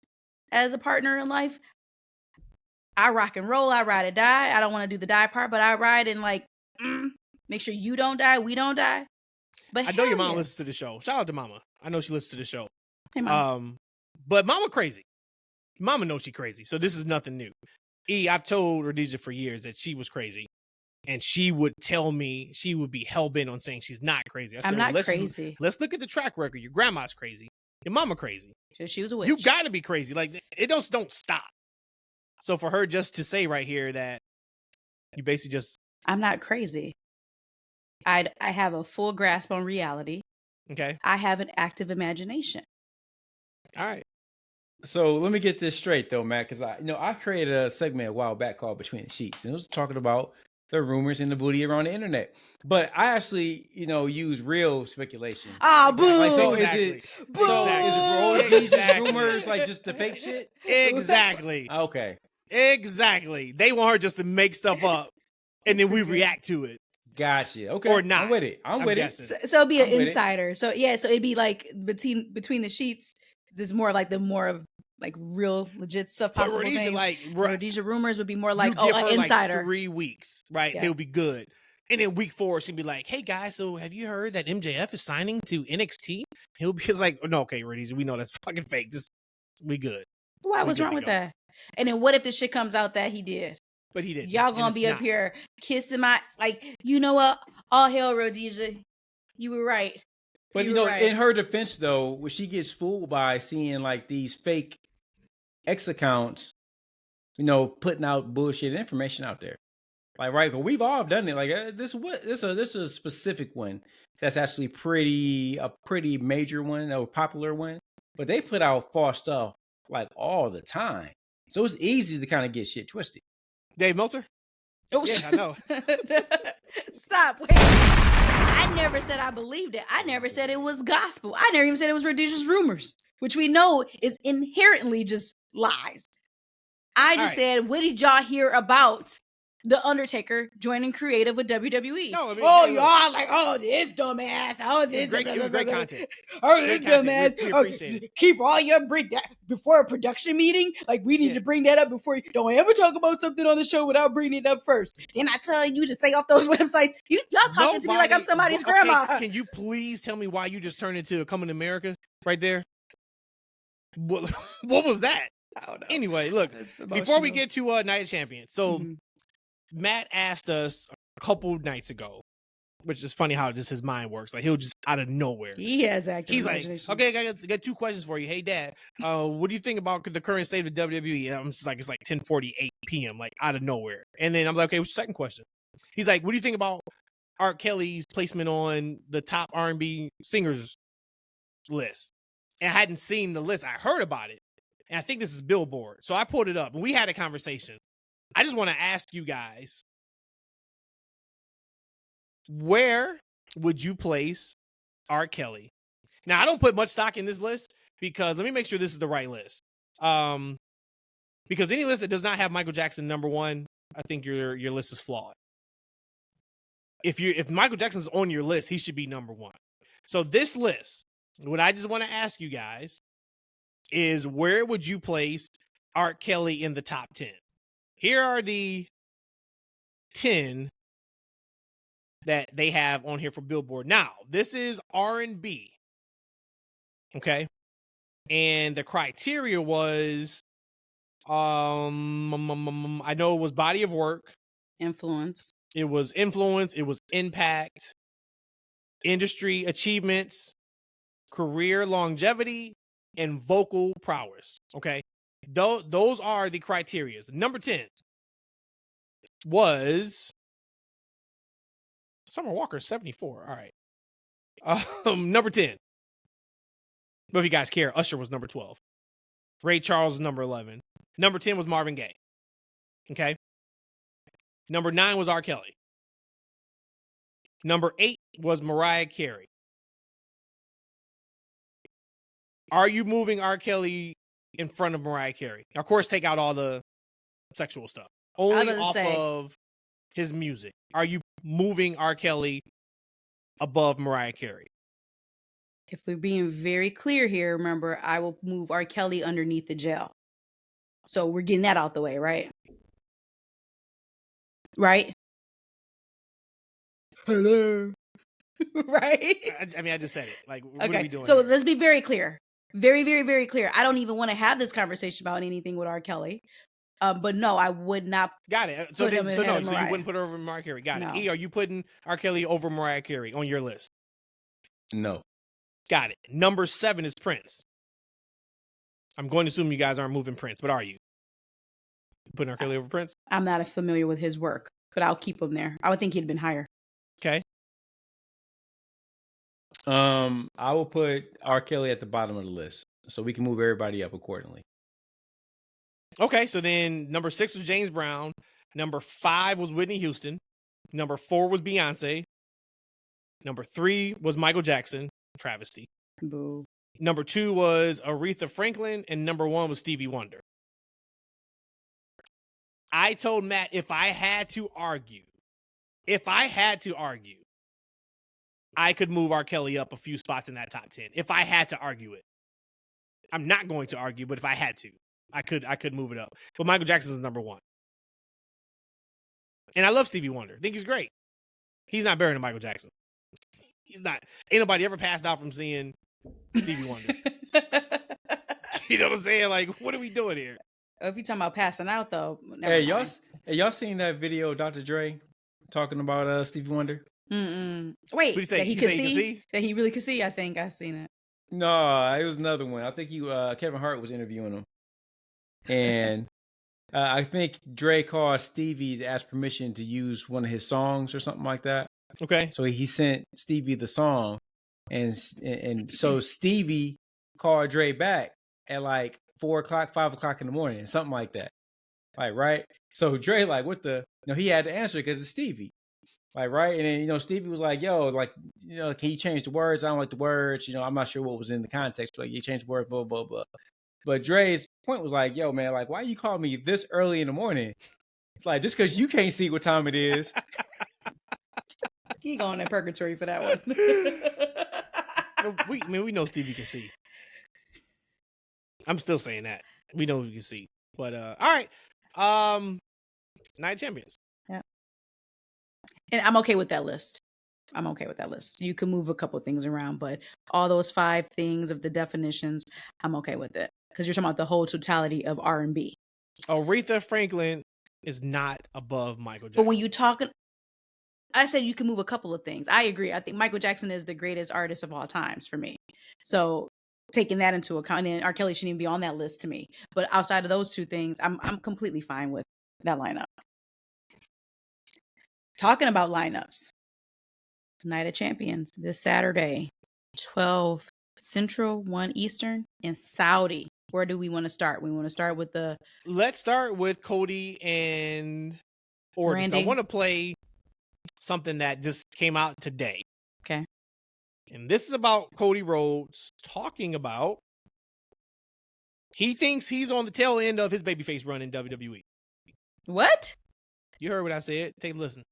as a partner in life. I rock and roll. I ride or die. I don't want to do the die part, but I ride and like make sure you don't die. We don't die. But I know your mom listens to the show. Shout out to Mama. I know she listens to the show. Hey, Mom. But Mama crazy. Mama knows she crazy. So this is nothing new. I've told Rhodesia for years that she was crazy. And she would tell me she would be hell-bent on saying she's not crazy. I said, I'm not crazy. Let's look at the track record. Your grandma's crazy. Your mama crazy. So she was a witch. You got to be crazy. Like, it don't stop. So for her just to say right here that you basically just... I'm not crazy. I have a full grasp on reality. Okay. I have an active imagination. All right. So let me get this straight though, Matt, because I created a segment a while back called Between the Sheets, and it was talking about the rumors and the booty around the internet. But I actually, use real speculation. Ah, boo! Like, so exactly. is it Exactly. rumors like just the fake shit? Exactly. Okay. Exactly. They want her just to make stuff up, and then we react to it. Gotcha. Okay. Or not. I'm with it. I'm with guessing. So it'd be an insider. So yeah, so it'd be like between the sheets. There's more like real legit stuff. Possible Rhodesia, things. Rhodesia rumors would be more like an insider. Like 3 weeks, right? Yeah. They'll be good. And then week 4, she'd be like, "Hey guys, so have you heard that MJF is signing to NXT?" He'll be like, "No, okay, Rhodesia, we know that's fucking fake. Just we good." Why? What's wrong with that? And then what if the shit comes out that he did? But he didn't. Y'all gonna be up here kissing my you know what? All hell, Rhodesia. You were right. But in her defense though, when she gets fooled by seeing like these fake X accounts, putting out bullshit information out there. Like, right, but we've all done it. Like this is a specific one that's actually a pretty major one, a popular one. But they put out false stuff like all the time. So it's easy to kind of get shit twisted. Dave Meltzer? Oh, yeah, I know. Stop. Wait. I never said I believed it. I never said it was gospel. I never even said it was Rhodesia's rumors, which we know is inherently just lies. I just said, what did y'all hear about The Undertaker joining creative with WWE? No, I mean, y'all like, this dumbass. Oh, this great content. Oh, this dumbass. We appreciate it. Keep all your before a production meeting. Like, we need to bring that up before you don't ever talk about something on the show without bringing it up first. Then I tell you to stay off those websites. Y'all talking to me like I'm somebody's grandma. Can you please tell me why you just turned into a Coming to America right there? What was that? I don't know. Anyway, look, before we get to Night of Champions, so Matt asked us a couple nights ago, which is funny how just his mind works. Like, he'll just out of nowhere. He has active He's like, imagination. okay, I got 2 questions for you. Hey, Dad, what do you think about the current state of WWE? And I'm just like, it's like 10:48 p.m., like out of nowhere. And then I'm like, okay, what's your second question? He's like, what do you think about R. Kelly's placement on the top R&B singers list? And I hadn't seen the list. I heard about it. And I think this is Billboard. So I pulled it up and we had a conversation. I just want to ask you guys, where would you place R. Kelly? Now, I don't put much stock in this list because let me make sure this is the right list. Because any list that does not have Michael Jackson number 1, I think your list is flawed. If Michael Jackson's on your list, he should be number 1. So this list, what I just want to ask you guys is, where would you place R. Kelly in the top 10? Here are the 10 that they have on here for Billboard. Now, this is R&B. Okay? And the criteria was, I know it was body of work. Influence. It was influence. It was impact. Industry achievements. Career longevity. And vocal prowess. Okay? Those are the criteria. Number 10 was Summer Walker, 74. All right. Number 10. But if you guys care, Usher was number 12. Ray Charles was number 11. Number 10 was Marvin Gaye. Okay. Number 9 was R. Kelly. Number 8 was Mariah Carey. Are you moving R. Kelly in front of Mariah Carey? Of course, take out all the sexual stuff. Only off of his music. Are you moving R. Kelly above Mariah Carey? If we're being very clear here, remember, I will move R. Kelly underneath the jail. So we're getting that out the way, right? Right? Hello. Right? I mean, I just said it. Like, what okay. are we doing? So here? let's be very clear. Very, very, very clear. I don't even want to have this conversation about anything with R. Kelly. But no, I would not. Got it. So you wouldn't put her over Mariah Carey. Got it. E, are you putting R. Kelly over Mariah Carey on your list? No. Got it. Number 7 is Prince. I'm going to assume you guys aren't moving Prince, but are you? Putting R. Kelly over Prince? I'm not familiar with his work, but I'll keep him there. I would think he'd been higher. Okay. I will put R. Kelly at the bottom of the list so we can move everybody up accordingly. Okay, so then number 6 was James Brown. Number 5 was Whitney Houston. Number 4 was Beyonce. Number 3 was Michael Jackson. Travesty. Boo. Number 2 was Aretha Franklin. And number 1 was Stevie Wonder. I told Matt if I had to argue, I could move R. Kelly up a few spots in that top 10. If I had to argue it. I'm not going to argue, but if I had to, I could move it up. But Michael Jackson is number 1. And I love Stevie Wonder. I think he's great. He's not better than Michael Jackson. He's not. Ain't nobody ever passed out from seeing Stevie Wonder. You know what I'm saying? Like, what are we doing here? If you're talking about passing out, though. Hey, y'all seen that video of Dr. Dre talking about Stevie Wonder? Mm-mm. Wait, what that he could see? That he really could see? I think I've seen it. No, it was another one. I think Kevin Hart was interviewing him. And I think Dre called Stevie to ask permission to use one of his songs or something like that. Okay. So he sent Stevie the song. And so Stevie called Dre back at like 4 o'clock, 5 o'clock in the morning, something like that. Like, right? So Dre, like, he had to answer because it's Stevie. Like, right? And then, Stevie was like, yo, like, can you change the words? I don't like the words. I'm not sure what was in the context, but like, you changed the words, blah, blah, blah. But Dre's point was like, yo, man, like, why you call me this early in the morning? It's like, just because you can't see what time it is. He going in purgatory for that one. We know Stevie can see. I'm still saying that. We know we can see. But, all right. Night of Champions. Yeah. And I'm okay with that list. You can move a couple things around, but all those 5 things of the definitions, I'm okay with it. Because you're talking about the whole totality of R&B. Aretha Franklin is not above Michael Jackson. But when you talking, I said you can move a couple of things. I agree. I think Michael Jackson is the greatest artist of all times for me. So taking that into account, and R. Kelly shouldn't even be on that list to me. But outside of those 2 things, I'm completely fine with that lineup. Talking about lineups. Night of Champions this Saturday, 12 Central, 1 Eastern, in Saudi. Where do we want to start? We want to start with Let's start with Cody and Orton. I want to play something that just came out today. Okay. And this is about Cody Rhodes talking about he thinks he's on the tail end of his babyface run in WWE. What? You heard what I said. Take a listen.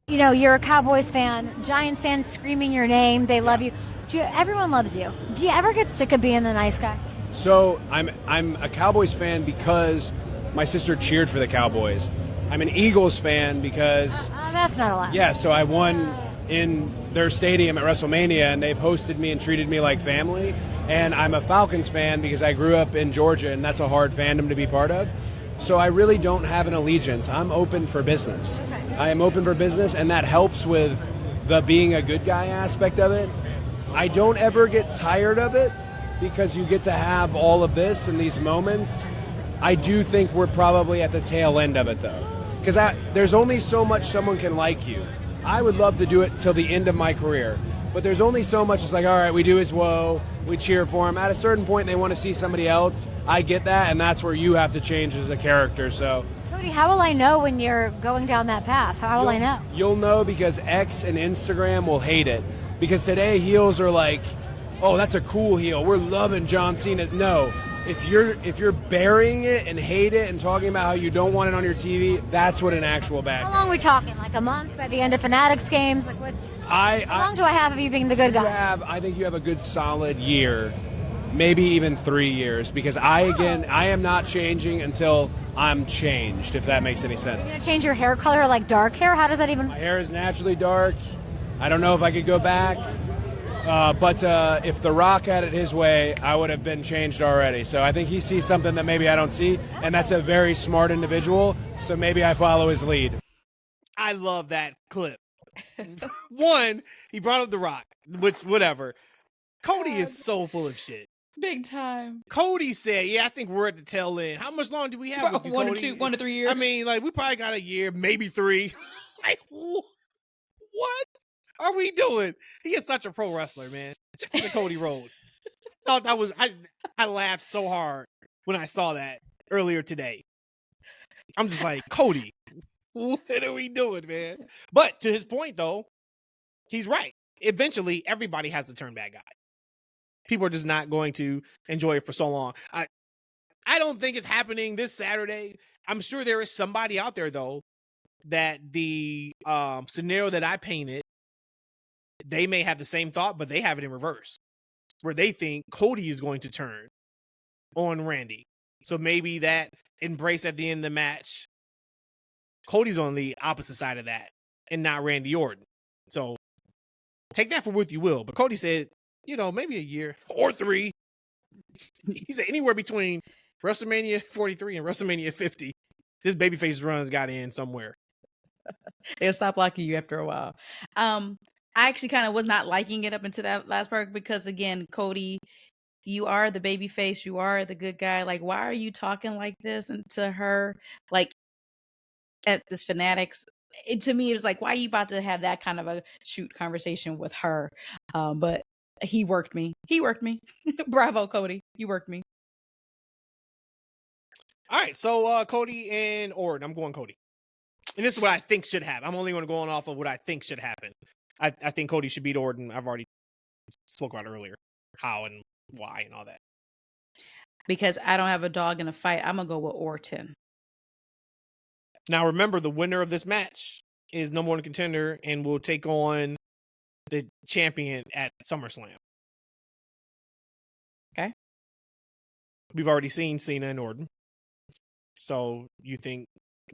You're a Cowboys fan, Giants fan screaming your name. They love you. Everyone loves you. Do you ever get sick of being the nice guy? So I'm a Cowboys fan because my sister cheered for the Cowboys. I'm an Eagles fan because that's not allowed. Yeah, so I won in their stadium at WrestleMania, and they've hosted me and treated me like family. And I'm a Falcons fan because I grew up in Georgia, and that's a hard fandom to be part of. So I really don't have an allegiance. I'm open for business. Okay. I am open for business, and that helps with the being a good guy aspect of it. I don't ever get tired of it because you get to have all of this and these moments. I do think we're probably at the tail end of it, though, because there's only so much someone can like you. I would love to do it till the end of my career, but there's only so much. It's like, all right, we do his woe, we cheer for him. At a certain point, they want to see somebody else. I get that, and that's where you have to change as a character. So Cody, how will I know when you're going down that path? How will I know? You'll know because X and Instagram will hate it. Because today heels are like, oh, that's a cool heel. We're loving John Cena. No. If you're burying it and hate it and talking about how you don't want it on your TV, that's what an actual bad How guy. long are we talking? Like a month by the end of Fanatics games? Like how long do I have of you being the good guy? I think you have a good solid year, maybe even 3 years, because I am not changing until I'm changed, if that makes any sense. Are you going to change your hair color, like dark hair? How does that even... My hair is naturally dark. I don't know if I could go back. But if The Rock had it his way, I would have been changed already. So I think he sees something that maybe I don't see, and that's a very smart individual, so maybe I follow his lead. I love that clip. One, he brought up The Rock, which, whatever. Cody is so full of shit. Big time. Cody said, yeah, I think we're at the tail end. How much long do we have with you, Cody? 1 to 3 years. I mean, like, we probably got a year, maybe 3. Like, what are we doing? He is such a pro wrestler, man. Check out Cody Rhodes. Thought that was I laughed so hard when I saw that earlier today. I'm just like, Cody, what are we doing, man? But to his point, though, he's right. Eventually, everybody has to turn bad guy. People are just not going to enjoy it for so long. I don't think it's happening this Saturday. I'm sure there is somebody out there, though, that the scenario that I painted, they may have the same thought, but they have it in reverse, where they think Cody is going to turn on Randy. So maybe that embrace at the end of the match, Cody's on the opposite side of that and not Randy Orton. So take that for what you will. But Cody said, maybe a year or 3. He said anywhere between WrestleMania 43 and WrestleMania 50, this babyface run's got to end somewhere. They'll stop liking you after a while. I actually kind of was not liking it up into that last part because, again, Cody, you are the baby face. You are the good guy. Like, why are you talking like this and to her? Like, at this Fanatics, to me, it was like, why are you about to have that kind of a shoot conversation with her? But he worked me. Bravo, Cody. You worked me. All right, so Cody and Orton. I'm going Cody. And this is what I think should happen. I'm only going to go on off of what I think should happen. I think Cody should beat Orton. I've already spoke about it earlier, how and why and all that. Because I don't have a dog in a fight, I'm going to go with Orton. Now, remember, the winner of this match is number 1 contender and will take on the champion at SummerSlam. Okay. We've already seen Cena and Orton. So you think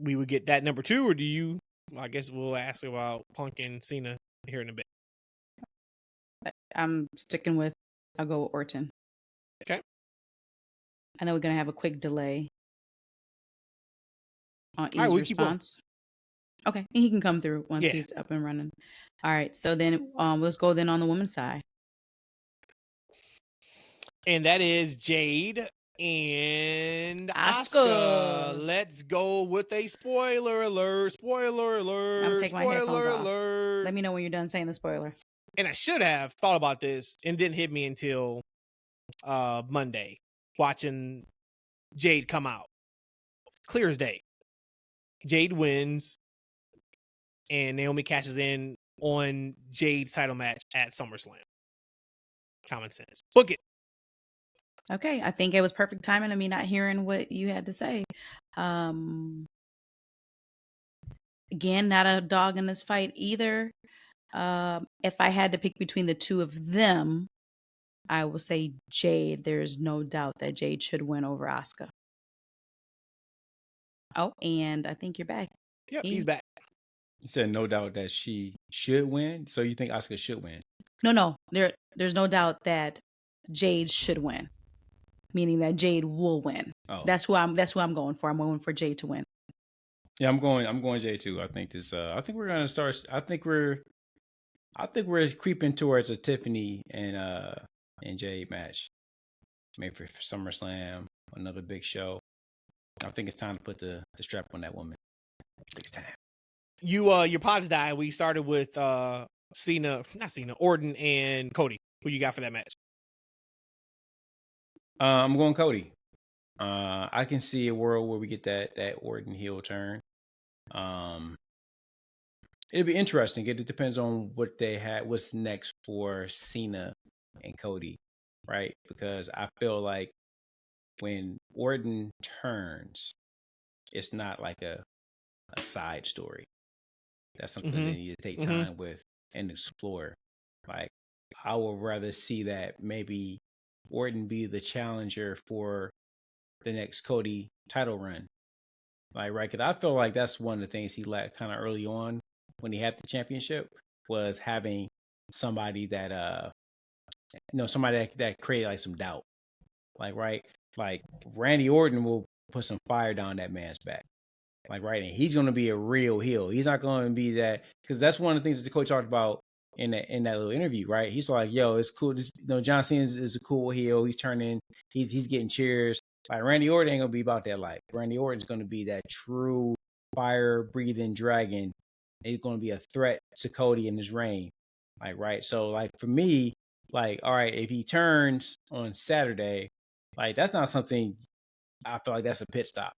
we would get that number 2, or do you? Well, I guess we'll ask about Punk and Cena here in a bit. I'm sticking with, I'll go with Orton. Okay. I know we're going to have a quick delay on E's right, response. Okay, and he can come through once he's up and running. All right, so then let's go then on the women's side. And that is Jade and Asuka. Let's go with a spoiler alert. Spoiler alert. I'm gonna take my headphones off. Alert. Let me know when you're done saying the spoiler. And I should have thought about this and didn't hit me until Monday, watching Jade come out. It's clear as day. Jade wins, and Naomi cashes in on Jade's title match at SummerSlam. Common sense. Book it. Okay, I think it was perfect timing of me not hearing what you had to say. Again, not a dog in this fight either. If I had to pick between the two of them, I will say Jade. There's no doubt that Jade should win over Asuka. Oh, and I think you're back. Yep, he's back. You said no doubt that she should win, so you think Asuka should win? No. There's no doubt that Jade should win, meaning that Jade will win. Oh. That's who I'm going for. I'm going for Jade to win. Yeah, I'm going Jade too. I think this. I think we're gonna start. I think we're creeping towards a Tiffany and Jade match, maybe for SummerSlam, another big show. I think it's time to put the strap on that woman. It's time. Your pods died. We started with Orton and Cody. Who you got for that match? I'm going Cody. I can see a world where we get that Orton heel turn. It'll be interesting. It depends on what they had. What's next for Cena and Cody, right? Because I feel like when Orton turns, it's not like a side story. That's something they need to take time with and explore. Like, I would rather see that maybe Orton be the challenger for the next Cody title run. Like, right? Because I feel like that's one of the things he lacked kind of early on when he had the championship, was having somebody that somebody that created like some doubt. Like, right? Like, Randy Orton will put some fire down that man's back. Like, right, and he's gonna be a real heel. He's not gonna be that, because that's one of the things that the coach talked about in that little interview, right? He's like, "Yo, it's cool. John Cena is a cool heel. He's turning. He's getting cheers. Like, Randy Orton ain't gonna be about that life. Randy Orton's gonna be that true fire breathing dragon. He's gonna be a threat to Cody in his reign. Like, right. So, like, for me, like, all right, if he turns on Saturday, like, that's not something. I feel like that's a pit stop.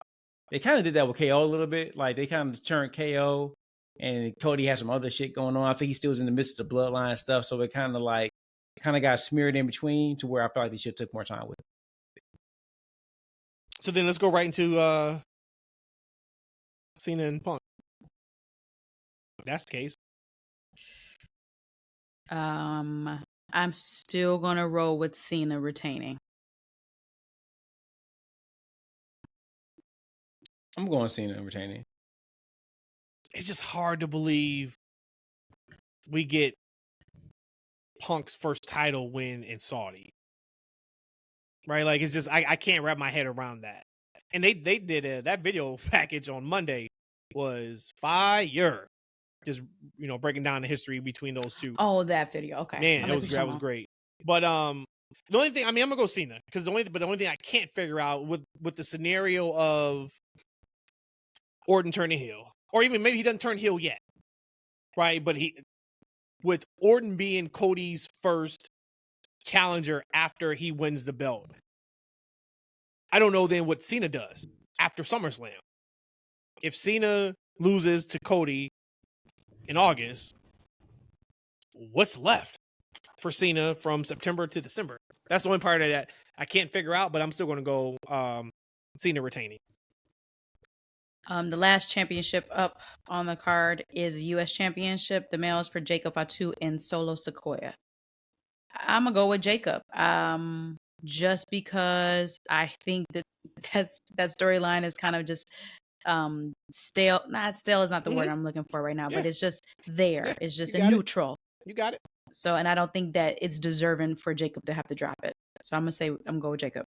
They kind of did that with KO a little bit. Like, they kind of turned KO, and Cody had some other shit going on. I think he still was in the midst of the Bloodline stuff, so it kind of got smeared in between, to where I feel like they should have took more time with it. So then let's go right into Cena and Punk. That's the case. I'm still gonna roll with Cena retaining. I'm going Cena retaining. It's just hard to believe we get Punk's first title win in Saudi. Right? Like, it's just, I can't wrap my head around that. And they did that video package on Monday was fire. Just, breaking down the history between those two. Oh, that video. Okay. Man, that was great. But the only thing, I'm gonna go Cena, because the only thing I can't figure out with the scenario of Orton turning heel, or even maybe he doesn't turn heel yet, right? But with Orton being Cody's first challenger after he wins the belt, I don't know then what Cena does after SummerSlam. If Cena loses to Cody in August, what's left for Cena from September to December? That's the only part of that I can't figure out, but I'm still going to go Cena retaining. The last championship up on the card is a U.S. championship. The male is for Jacob Fatu and Solo Sikoa. I'm going to go with Jacob. Just because I think that storyline is kind of just stale. Not stale is not the word I'm looking for right now, but it's just there. Yeah, it's just a neutral. You got it. So, and I don't think that it's deserving for Jacob to have to drop it. So I'm going to go with Jacob.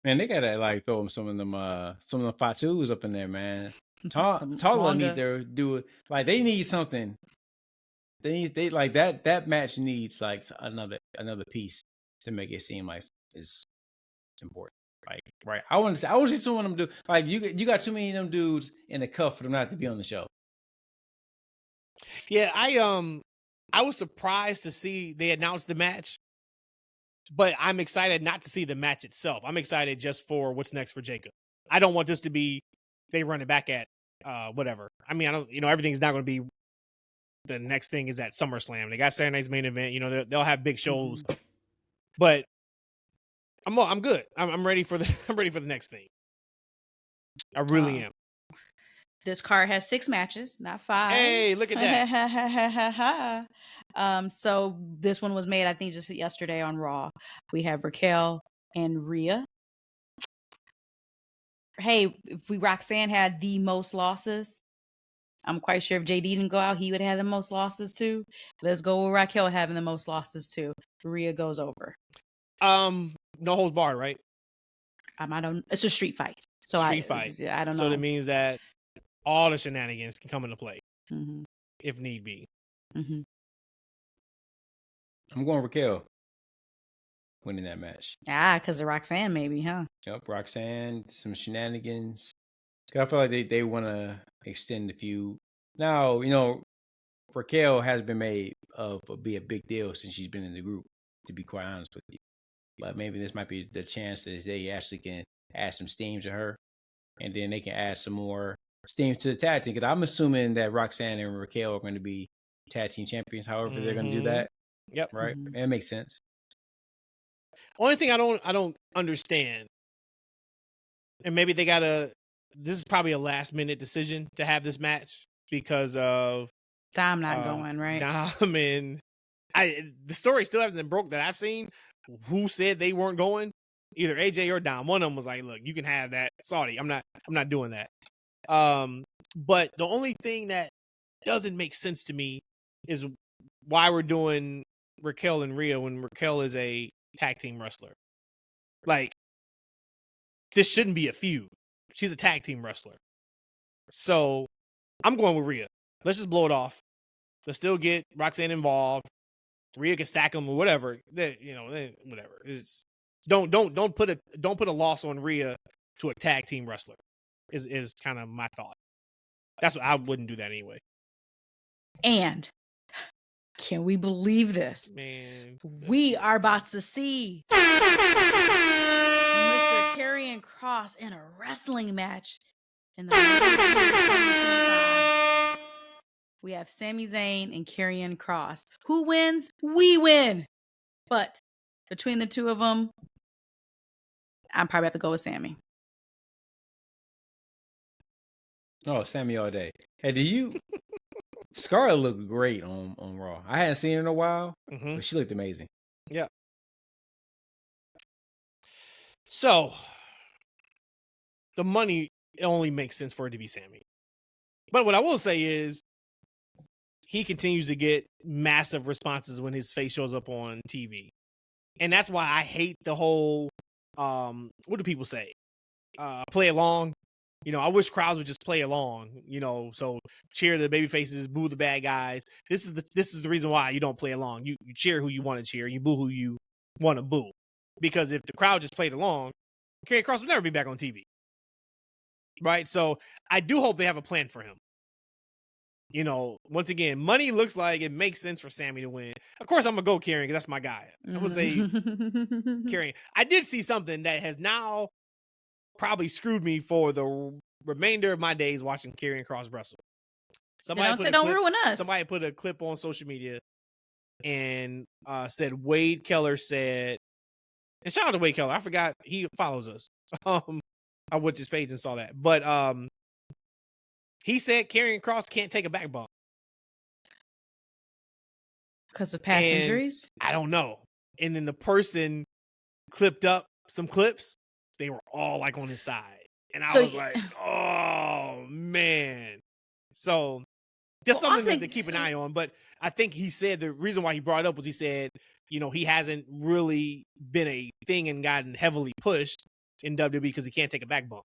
Man, they gotta throw some of them Fatus up in there, man. Tala need to do it. Like, they need something. They like that match needs like another piece to make it seem like it's important. Like, right? I want to see some of them do. Like, you got too many of them dudes in the cuff for them not to be on the show. Yeah, I was surprised to see they announced the match, but I'm excited not to see the match itself. I'm excited just for what's next for Jacob. I don't want this to be they run it back at whatever. I mean, I don't, everything's not going to be. The next thing is at SummerSlam. They got Saturday night's main event. They'll have big shows, but I'm good. I'm ready for the next thing. I really am. This card has 6 matches, not 5. Hey, look at that. So this one was made, I think, just yesterday on Raw. We have Raquel and Rhea. Hey, if Roxanne had the most losses, I'm quite sure if JD didn't go out, he would have the most losses too. Let's go with Raquel having the most losses too. Rhea goes over. No holds barred, right? I don't. It's a street fight. So I don't know. So that means that all the shenanigans can come into play if need be. I'm going Raquel winning that match. Because of Roxanne, maybe, huh? Yep, Roxanne, some shenanigans. I feel like they want to extend the feud. Now, Raquel has been made be a big deal since she's been in the group, to be quite honest with you. But maybe this might be the chance that they actually can add some steam to her, and then they can add some more steam to the tag team. Because I'm assuming that Roxanne and Raquel are going to be tag team champions. However, they're going to do that. Yep. Right. Mhm. It makes sense. Only thing I don't understand, and maybe they gotta. This is probably a last minute decision to have this match because of Dom not going, right? Dom and the story still hasn't been broke that I've seen. Who said they weren't going? Either AJ or Dom. One of them was like, "Look, you can have that. Sorry, I'm not doing that." But the only thing that doesn't make sense to me is why we're doing Raquel and Rhea when Raquel is a tag team wrestler. Like, this shouldn't be a feud. She's a tag team wrestler. So I'm going with Rhea. Let's just blow it off. Let's still get Roxanne involved. Rhea can stack them or whatever. Whatever. It's, don't put a loss on Rhea to a tag team wrestler. Is kind of my thought. That's what I wouldn't do that anyway. And can we believe this? Man, We are about to see Mr. Karrion Kross in a wrestling match in the 2025. We have Sami Zayn and Karrion Kross. Who wins? We win. But between the two of them, I'm probably have to go with Sami. Oh, Sammy all day. Hey, do you? Scarlett looked great on Raw. I hadn't seen her in a while, but she looked amazing. Yeah. So the money, it only makes sense for it to be Sami. But what I will say is he continues to get massive responses when his face shows up on TV. And that's why I hate the whole, what do people say? Play along. I wish crowds would just play along, so cheer the baby faces, boo the bad guys. This is the reason why you don't play along. You cheer who you want to cheer, you boo who you want to boo. Because if the crowd just played along, Karrion Kross would never be back on TV. Right? So I do hope they have a plan for him. Once again, money looks like it makes sense for Sami to win. Of course, I'm going to go Karrion because that's my guy. I'm going to say Karrion. I did see something that has now probably screwed me for the remainder of my days watching Karrion Kross wrestle. Don't ruin us. Somebody put a clip on social media and said Wade Keller said, and shout out to Wade Keller. I forgot he follows us. I went to his page and saw that. But he said Karrion Kross can't take a back bump. Because of past injuries? I don't know. And then the person clipped up some clips. They were all like on his side. And I was like, oh, man. So just something to keep an eye on. But I think he said the reason why he brought it up was he said, he hasn't really been a thing and gotten heavily pushed in WWE because he can't take a back bump.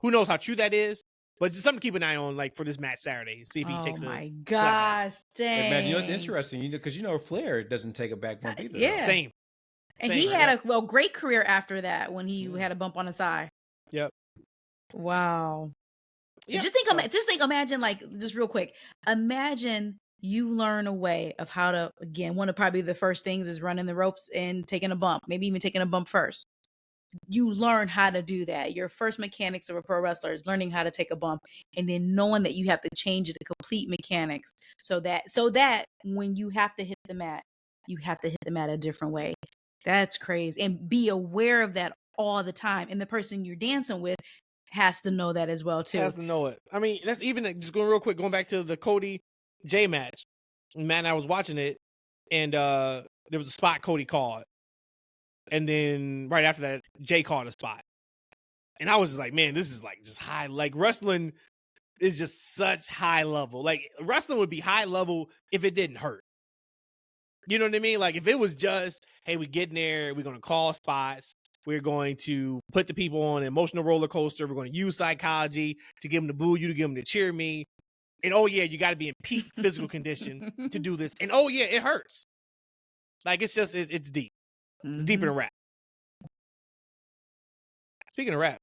Who knows how true that is? But it's just something to keep an eye on, like for this match Saturday. See if he takes a. Oh my gosh, dang! Man, it's interesting, because Flair doesn't take a back bump either. Yeah, same. And he had a great career after that when he had a bump on his eye. Yep. Wow. Yep. Just think. Imagine, like, just real quick. Imagine you learn a way of how to. Again, one of probably the first things is running the ropes and taking a bump. Maybe even taking a bump first. You learn how to do that. Your first mechanics of a pro wrestler is learning how to take a bump, and then knowing that you have to change the complete mechanics so that when you have to hit the mat, you have to hit the mat a different way. That's crazy. And be aware of that all the time. And the person you're dancing with has to know that as well, too. Has to know it. I mean, that's even just going real quick, going back to the Cody Jey match. Man, I was watching it, and there was a spot Cody called. And then right after that, Jey called a spot. And I was just like, man, this is like just high. Like, wrestling is just such high level. Like, wrestling would be high level if it didn't hurt. You know what I mean? Like, if it was just, hey, we get in there, we're going to call spots, we're going to put the people on an emotional roller coaster, we're going to use psychology to get them to boo you, to get them to cheer me. And, oh, yeah, you got to be in peak physical condition to do this. And, oh, yeah, it hurts. Like, it's just, it's deep. It's deeper than rap. Speaking of rap,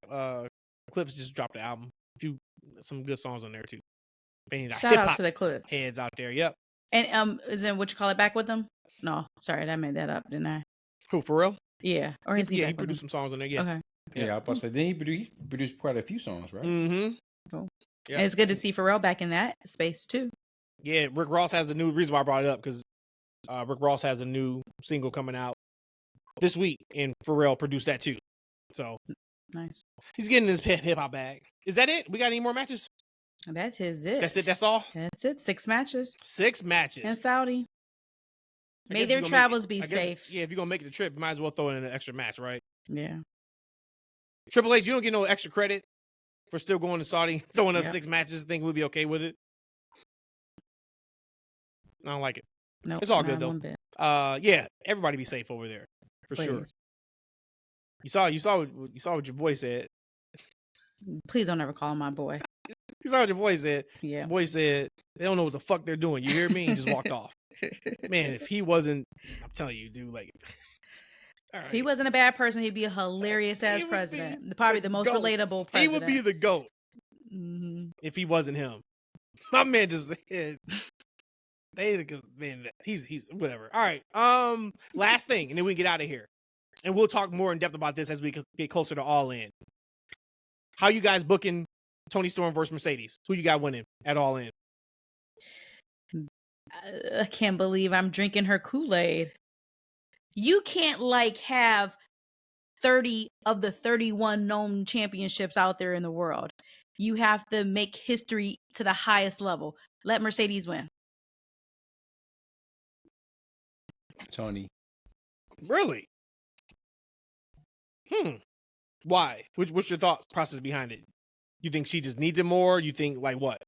Clips just dropped the album. Some good songs on there, too. Shout out to the Clips. Heads out there, yep. And is it what you call it back with them? No, sorry, I made that up, didn't I? Who, for real? Yeah. Or is he he back with produced them? some songs on there. Yeah. Okay. Yeah, I was about to say, didn't he produce quite a few songs, right? Mm-hmm. Cool. Yeah. And it's good to see Pharrell back in that space too. Yeah, Rick Ross has a new reason why I brought it up because Rick Ross has a new single coming out this week, and Pharrell produced that too. So Nice. he's getting his hip hop bag. Is that it? We got any more matches? That is it. That's it. That's all. That's it. 6 matches 6 matches. in Saudi. I May guess their if you're gonna travels be safe. Yeah, if you're gonna make the trip, you might as well throw in an extra match, right? Yeah. Triple H, you don't get no extra credit for still going to Saudi, throwing us Yeah. 6 matches. Think we'll be okay with it? I don't like it. Nope, It's all not good though. one bit. Yeah, everybody be safe over there for sure. Please. You saw what your boy said. Please don't ever call him my boy. You saw what your boy said. Yeah. Your boy said they don't know what the fuck they're doing. You hear me? He just walked off. Man, if he wasn't, I'm telling you, dude, like, all right. If he wasn't a bad person, he'd be a hilarious ass He would president. be Probably the the most GOAT. relatable president. He would be the GOAT Mhm. if he wasn't him. My man just said, man, he's whatever. All right. Last thing, and then we get out of here. And we'll talk more in depth about this as we get closer to All In. How you guys booking Tony Storm versus Mercedes? Who you got winning at All In? I can't believe I'm drinking her Kool-Aid. You can't have 30 of the 31 known championships out there in the world. You have to make history to the highest level. Let Mercedes win. Tony. Really? Why? What's your thought process behind it? You think she just needs it more? You think like what?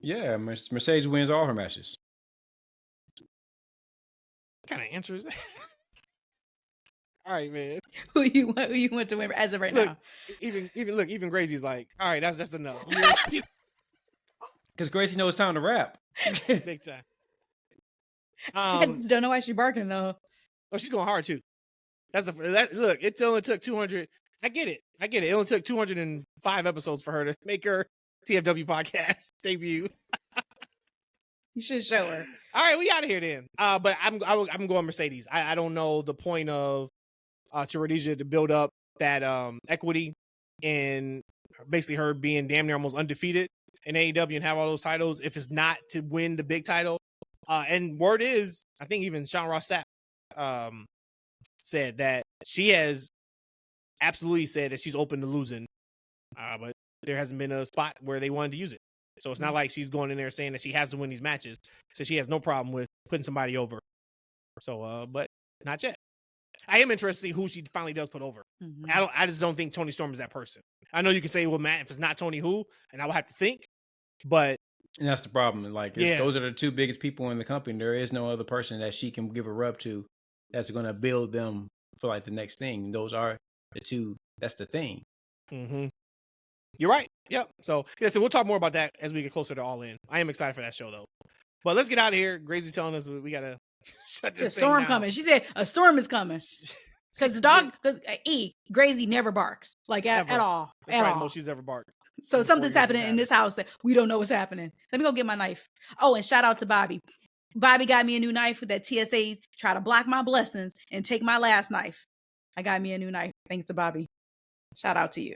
Yeah, Mercedes wins all her matches. What kind of answer is that? All right, man. Who you want to win as of right Look, now? Even Gracie's like, all right, that's enough. Because Gracie knows it's time to rap. Big time. I don't know why she's barking though. Oh, she's going hard too. Look, it only took 200. I get it. It only took 205 episodes for her to make her TFW podcast debut. You should show her. All right, we out of here then. But I'm going Mercedes. I don't know the point of to Rhodesia to build up that equity and basically her being damn near almost undefeated in AEW and have all those titles if it's not to win the big title. And word is, I think even Sean Ross Sapp said that she has absolutely said that she's open to losing, but there hasn't been a spot where they wanted to use it. So it's not like she's going in there saying that she has to win these matches. So she has no problem with putting somebody over. So, but not yet. I am interested to see who she finally does put over. Mm-hmm. I just don't think Tony Storm is that person. I know you can say, well, Matt, if it's not Tony, who? And I would have to think, but. And that's the problem. Like, those are the two biggest people in the company. There is no other person that she can give a rub to that's going to build them for like the next thing. Those are the two. That's the thing. Mm-hmm. You're right. Yep. So we'll talk more about that as we get closer to All In. I am excited for that show though. But let's get out of here. Gracie's telling us we gotta shut this thing storm down. coming. She said a storm is coming. Because the dog, Gracie never barks at all. That's probably the most she's ever barked. So something's happening in this house that we don't know what's happening. Let me go get my knife. Oh, and shout out to Bobby. Bobby got me a new knife with that TSA. Try to block my blessings and take my last knife. I got me a new knife. Thanks to Bobby. Shout out to you.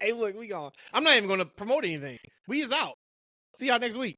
Hey, look, we gone. I'm not even going to promote anything. We is out. See y'all next week.